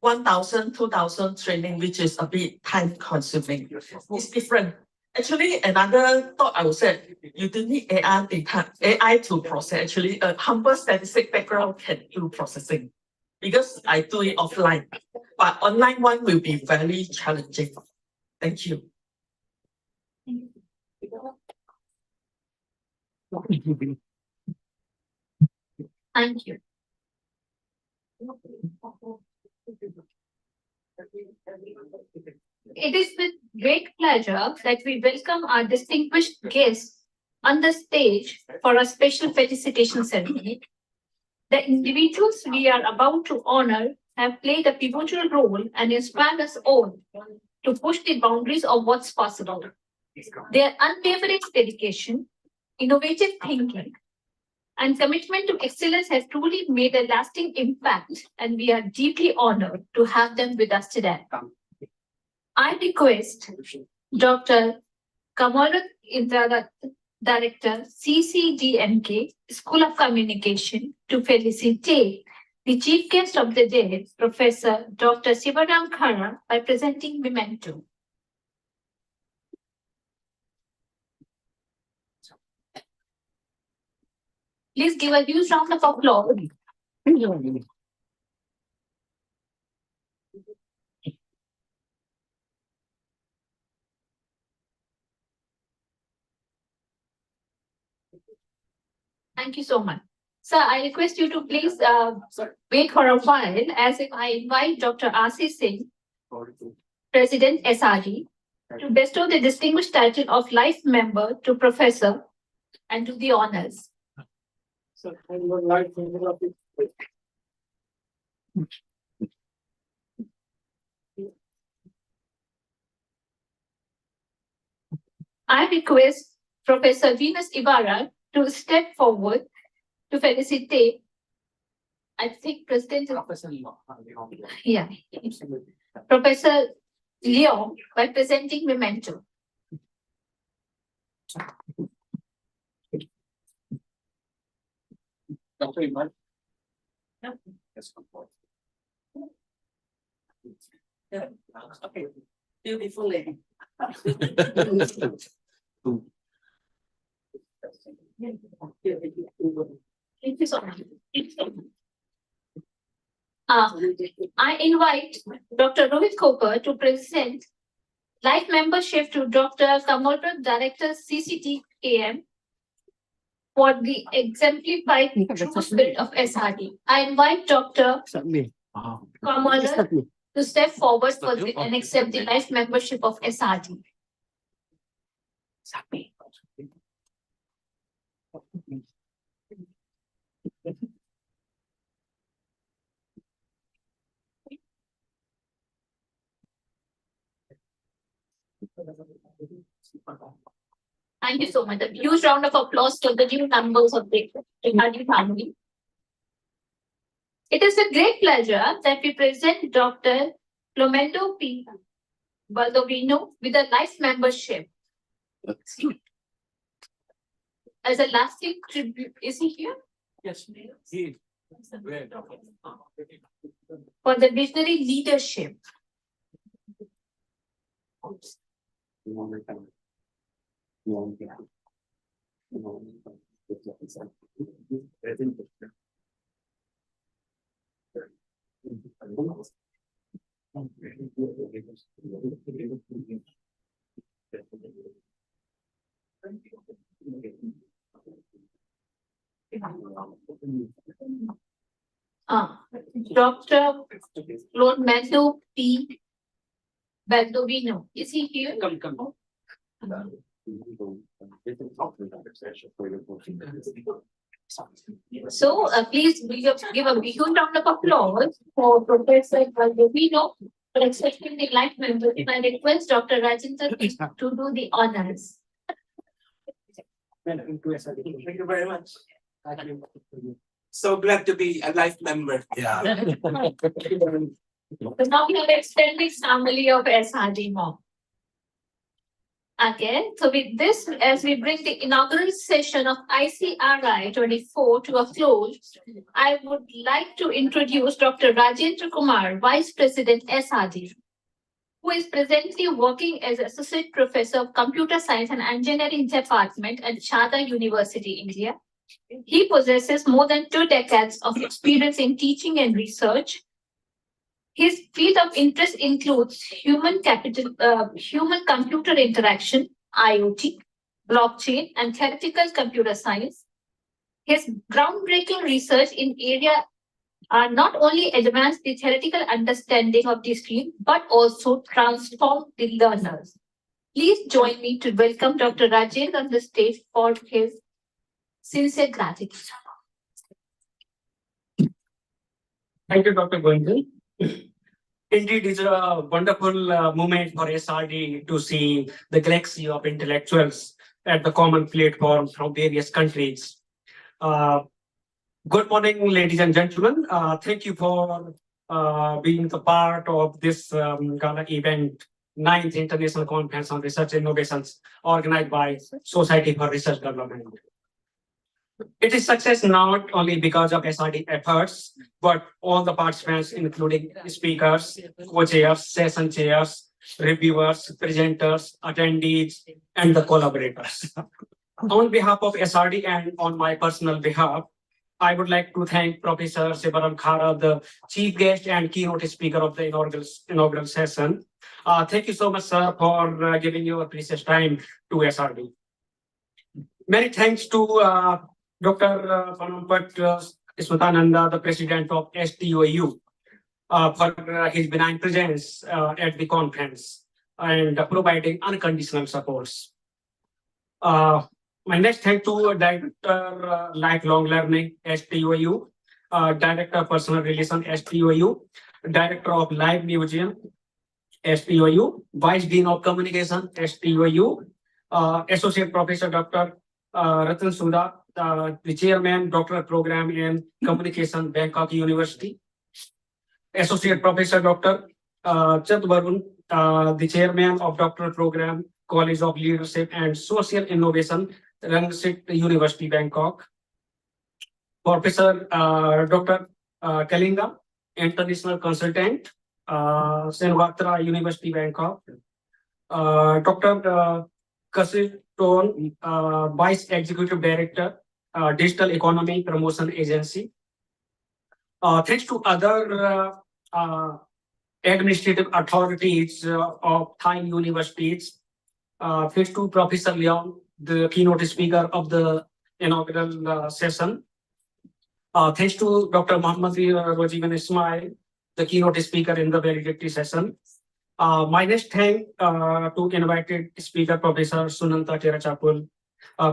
I: 1,000, 2,000 training, which is a bit time consuming. It's different. Actually, another thought I would say, you don't need AI data, AI to process. Actually, a humble statistic background can do processing because I do it offline. But online one will be very challenging. Thank you.
C: Thank you. It is with great pleasure that we welcome our distinguished guests on the stage for a special felicitation ceremony. The individuals we are about to honor have played a pivotal role and inspired us all to push the boundaries of what's possible. Their unwavering dedication, innovative thinking, and commitment to excellence has truly made a lasting impact, and we are deeply honored to have them with us today. I request Dr. Kamarat Indradat, Director, CCDMK, School of Communication, to felicitate the chief guest of the day, Professor Dr. Sivaram Khara, by presenting memento. Please give a huge round of applause. Thank you so much. Sir, I request you to please wait for a while as if I invite Dr. Ashish Singh, President SRE, to bestow the distinguished title of Life Member to Professor and to the honors. I request Professor Venus Ibarra to step forward to felicitate. I think President Professor Professor Leon by presenting memento.
I: Yeah. Okay. Beautiful lady.
C: Thank you so much. I invite Dr. Rohit Koper to present life membership to Dr. Kamalpur, Director CCTKM, for the exemplified true spirit of SRD. I invite Dr.
J: Submit.
C: Kamalpur to step forward for and accept the life membership of SRD. Thank you so much. A huge round of applause to the new members of the SRD family. It is a great pleasure that we present Dr. Clomendo P. Baldovino with a life membership. As a lasting tribute, is he here?
H: Yes.
C: For the visionary leadership. Dr. Clomendo P. Baldovino, is he here?
H: Come.
C: So please give a huge round of applause for Professor Baldovino for accepting the life membership. I request Dr. Rajendra to do the honors.
K: Thank you very much. So glad to be a life member. Yeah.
C: So now we have extended family of SRD Mom. Again, so with this, as we bring the inaugural session of iCRI-24 to a close, I would like to introduce Dr. Rajendra Kumar, Vice President SRD, who is presently working as Associate Professor of Computer Science and Engineering Department at Chadha University, India. He possesses more than 2 decades of experience in teaching and research. His field of interest includes human-computer interaction, IoT, blockchain, and theoretical computer science. His groundbreaking research in area are not only advance the theoretical understanding of this field, but also transform the learners. Please join me to welcome Dr. Rajendra on the stage for his sincere gratitude.
H: Thank you, Dr. Goenka. Indeed, it's a wonderful moment for SRD to see the galaxy of intellectuals at the common platform from various countries. Good morning, ladies and gentlemen. Thank you for being the part of this gala event, 9th International Conference on Research Innovations, organized by Society for Research Development. It is success not only because of SRD efforts, but all the participants, including speakers, co-chairs, session chairs, reviewers, presenters, attendees, and the collaborators. On behalf of SRD and on my personal behalf, I would like to thank Professor Sivaram Khara, the chief guest and keynote speaker of the inaugural session. Thank you so much, sir, for giving your precious time to SRD. Many thanks to Dr. Panampat Smatananda, the president of STOU, for his benign presence at the conference and providing unconditional supports. My next thank to Director Lifelong Learning, STOU, Director Personal Relations, STOU, Director of Live Museum, STOU, Vice Dean of Communication, STOU, Associate Professor Dr. Ratan Sudha, the Chairman, Doctoral Program in Communication, Bangkok University, Associate Professor Dr. Chat Varun, the Chairman of Doctoral Program, College of Leadership and Social Innovation, Rangsit University, Bangkok, Professor Dr. Kalinga, international consultant, Senvatra University, Bangkok. Dr. Kasit Ton, Vice Executive Director, Digital Economy Promotion Agency. Thanks to other administrative authorities of Thai universities, thanks to Professor Leong, the keynote speaker of the inaugural session. Thanks to Dr. Muhammad Rajivan Ismail, the keynote speaker in the valedictory session. My next thank to invited speaker Professor Sunanta Tirachapul,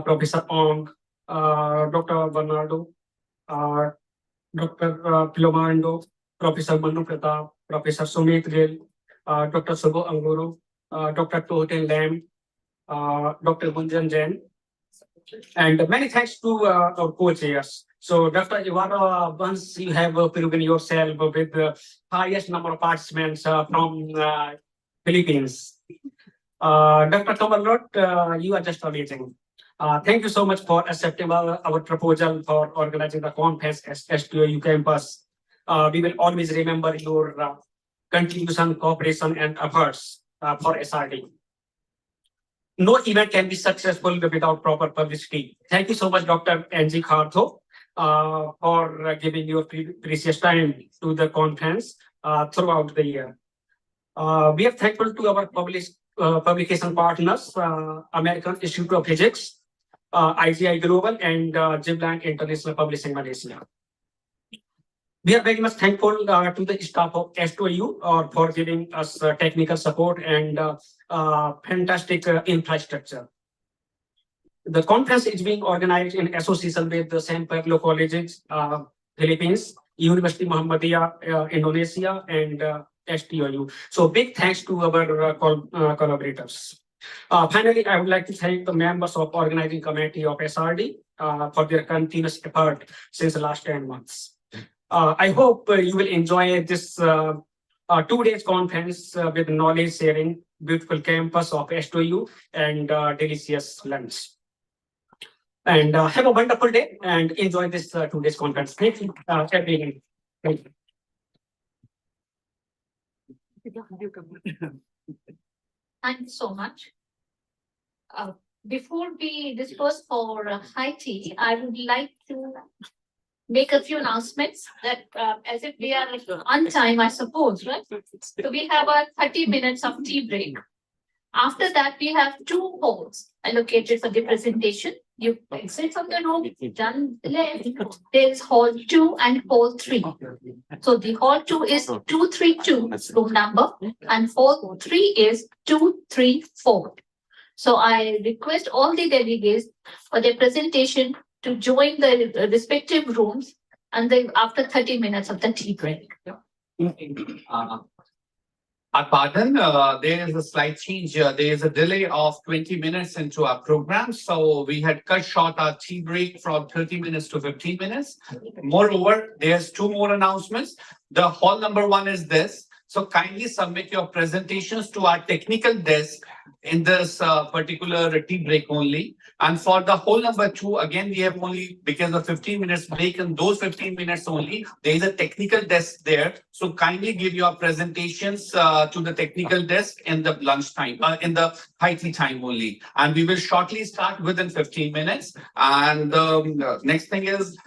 H: Professor Ong, Dr. Bernardo, Dr. Pilomando, Professor Manu Pratap, Professor Sumit Gill, Dr. Subo Anguru, Dr. Tohten Lam, Dr. Gunjan Jain, and many thanks to our co-chairs. So, Dr. Iwara, once you have proven yourself with the highest number of participants from Philippines. Dr. Kamalot, you are just amazing. Thank you so much for accepting our proposal for organizing the conference at STOU campus. We will always remember your contribution, cooperation, and efforts for SRD. No event can be successful without proper publicity. Thank you so much, Dr. N.G. Khartho, for giving your precious time to the conference throughout the year. We are thankful to our publication partners, American Institute of Physics, IGI Global, and Jibland International Publishing Malaysia. We are very much thankful to the staff of STOU for giving us technical support and fantastic infrastructure. The conference is being organized in association with the San Pablo Colleges, Philippines, University Muhammadiyah, Indonesia, and STOU. So big thanks to our collaborators. Finally, I would like to thank the members of organizing committee of SRD for their continuous effort since the last 10 months. I hope you will enjoy this 2 days conference with knowledge sharing, beautiful campus of STOU, and delicious lunch. And have a wonderful day and enjoy this 2 days conference. Thank you, everyone. Thank you.
C: Thank you so much. Before we disperse for high tea, I would like to make a few announcements that as if we are on time, I suppose, right? So we have a 30 minutes of tea break. After that, we have 2 halls allocated for the presentation. You exit from the room, done left, there's hall 2 and hall 3. So the hall 2 is 232 room number and hall 3 is 234. So I request all the delegates for their presentation to join the respective rooms and then after 30 minutes of the tea break.
G: Pardon, there is a slight change here. There is a delay of 20 minutes into our program. So we had cut short our tea break from 30 minutes to 15 minutes. Moreover, there's 2 more announcements. The hall number 1 is this. So kindly submit your presentations to our technical desk in this particular tea break only. And for the whole number 2, again, we have only, because of 15 minutes break, and those 15 minutes only, there is a technical desk there. So kindly give your presentations to the technical desk in the lunch time, in the high tea time only. And we will shortly start within 15 minutes. And the next thing is,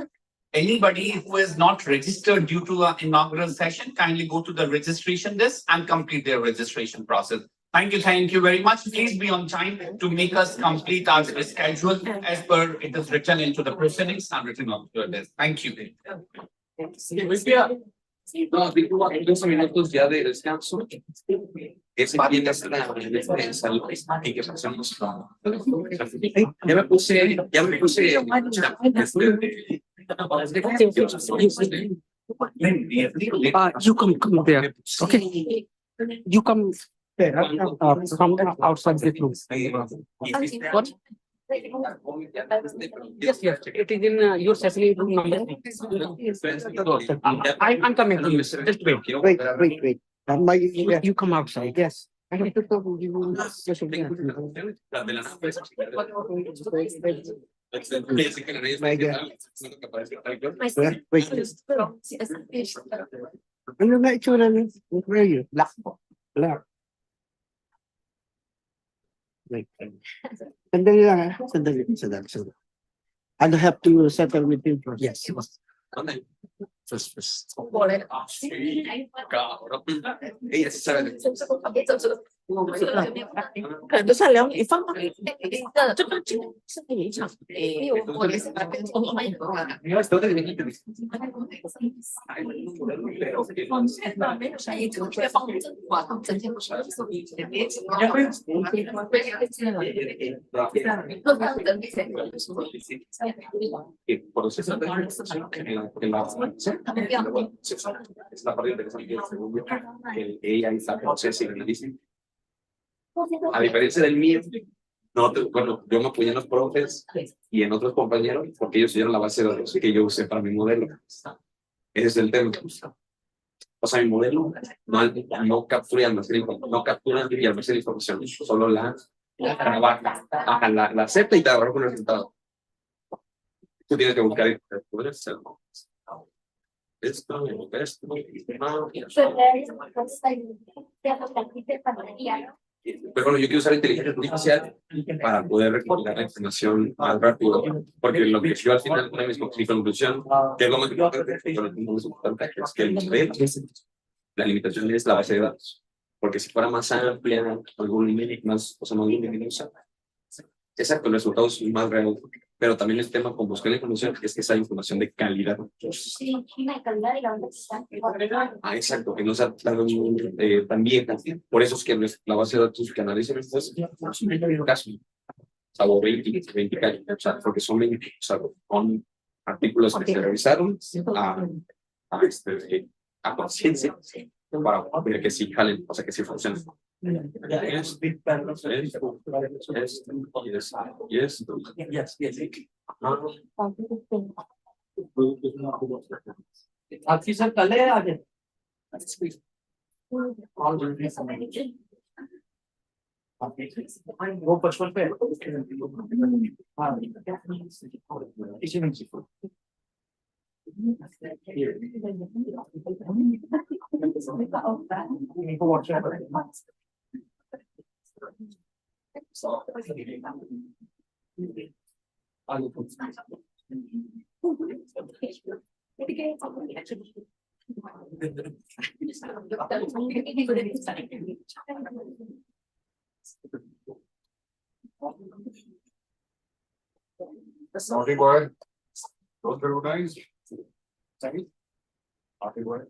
G: anybody who is not registered due to an inaugural session, kindly go to the registration desk and complete their registration process. Thank you very much. Please be on time to make us complete our schedule as per it is written into the proceedings and written on your desk. Thank you.
H: You come there. Okay. You come from outside the room. What? Yes. It is in your session room number. I'm coming to you. Just wait.
J: Wait.
H: You come outside.
J: Yes.
H: I have to talk to you.
J: Ano nga itsura niya? Where are you? Black po. Black. Like, sandali lang ha. Sandali. I'll have to settle with him first. Yes.
E: First. Es la parte interesante del segundo, que ella está processing analysis. A diferencia del mío, bueno, yo me apoyé en los profes y en otros compañeros porque ellos hicieron la base de datos que yo usé para mi modelo. Ese es el tema. O sea, mi modelo no captura y almacena información, solo la trabaja, la acepta y trabaja con el resultado. Tú tienes que buscar esto. Pero bueno, yo quiero usar inteligencia artificial para poder recopilar la información más rápido, porque lo que yo al final, una de mi conclusión, que es lo más importante, es que el nivel, la limitación es la base de datos, porque si fuera más amplia, algún límite más, o sea, más luminosa, exacto, el resultado es más real, pero también el tema con buscar la información es que esa información de calidad. Exacto, que no sea tan vieja. Por eso es que la base de datos que analizan es un caso. O 20 años, o sea, porque son 20, o sea, con artículos que se revisaron a conciencia para ver que sí jalen, o sea, que sí funcionan.
J: Aquí se pelea. Go first one pair.
E: Sorry, boy. Don't recognize. Sorry. Okay, boy.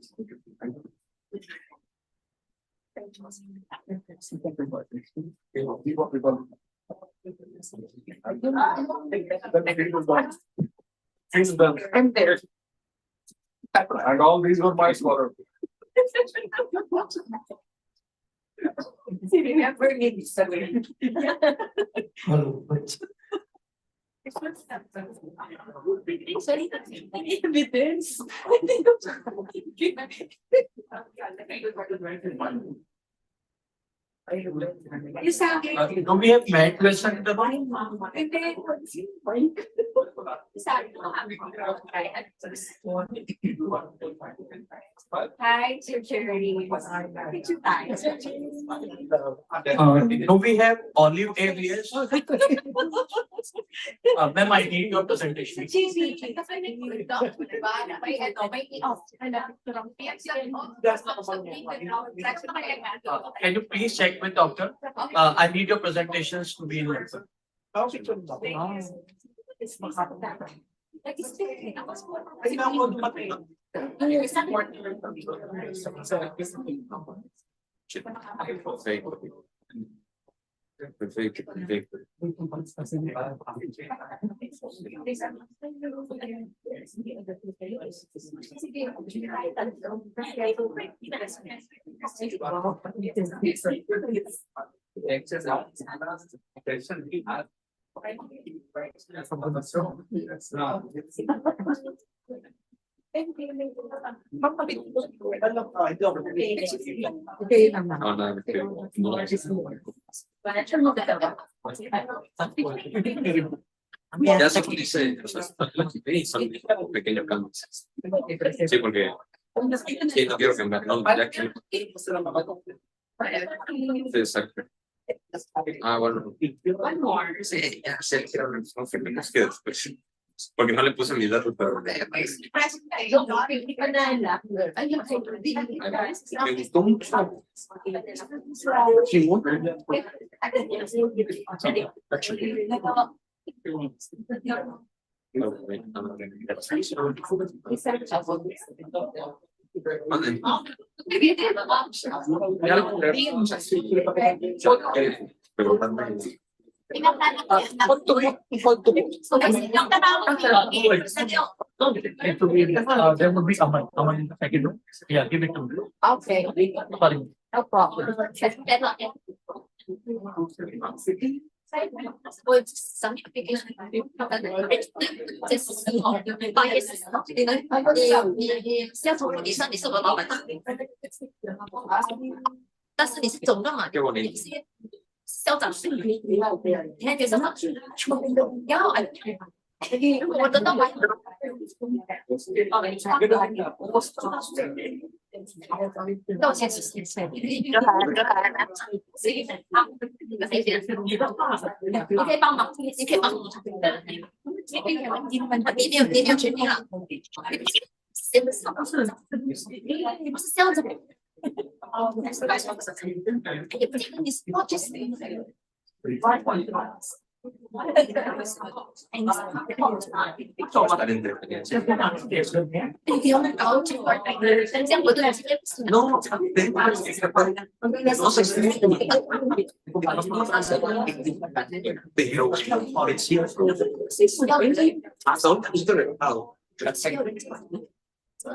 D: I'm there.
E: And all these were my scholar.
D: Remember me, sorry. Evidence.
J: Do we have math question?
C: Hi, security.
J: Do we have olive areas? Ma'am, I need your presentation. Can you please check with doctor? I need your presentations to be in answer.
E: Perfecto. Ya se dice, o sea, son pequeños cambios. Sí, porque sí, no quiero cambiar, no, ya que. Exacto. Ah, bueno. Sí, ya sé, quiero confirmar que después. Porque no le puse mis datos, pero. Me gustó mucho.
B: There would be someone in the second room. Yeah, give it to me.
C: Okay,
B: Sorry.
C: no problem. With some application. Just bias. 你要从逻辑上你是我老板，但是你是总干嘛？你是校长是你看这校长是，然后我得到白。道歉是谁？你可以帮忙，你可以帮忙。你没有权利了，你不是校长。也不是你是 just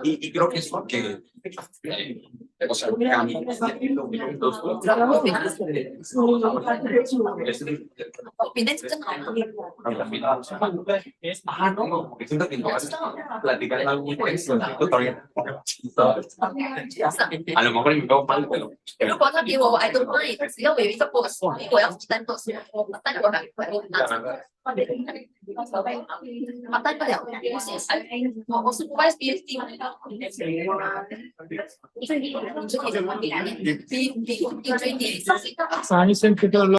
E: ，y creo que es porque, o sea, siento que no vas a platicar algo muy tenso, todavía. A lo mejor me veo mal, pero.
C: 如果他给我，I don't mind，只要我有一个 boss，我要单 boss，但我来，我带不了，我是不爱 BSD。最低，你最低，你最低，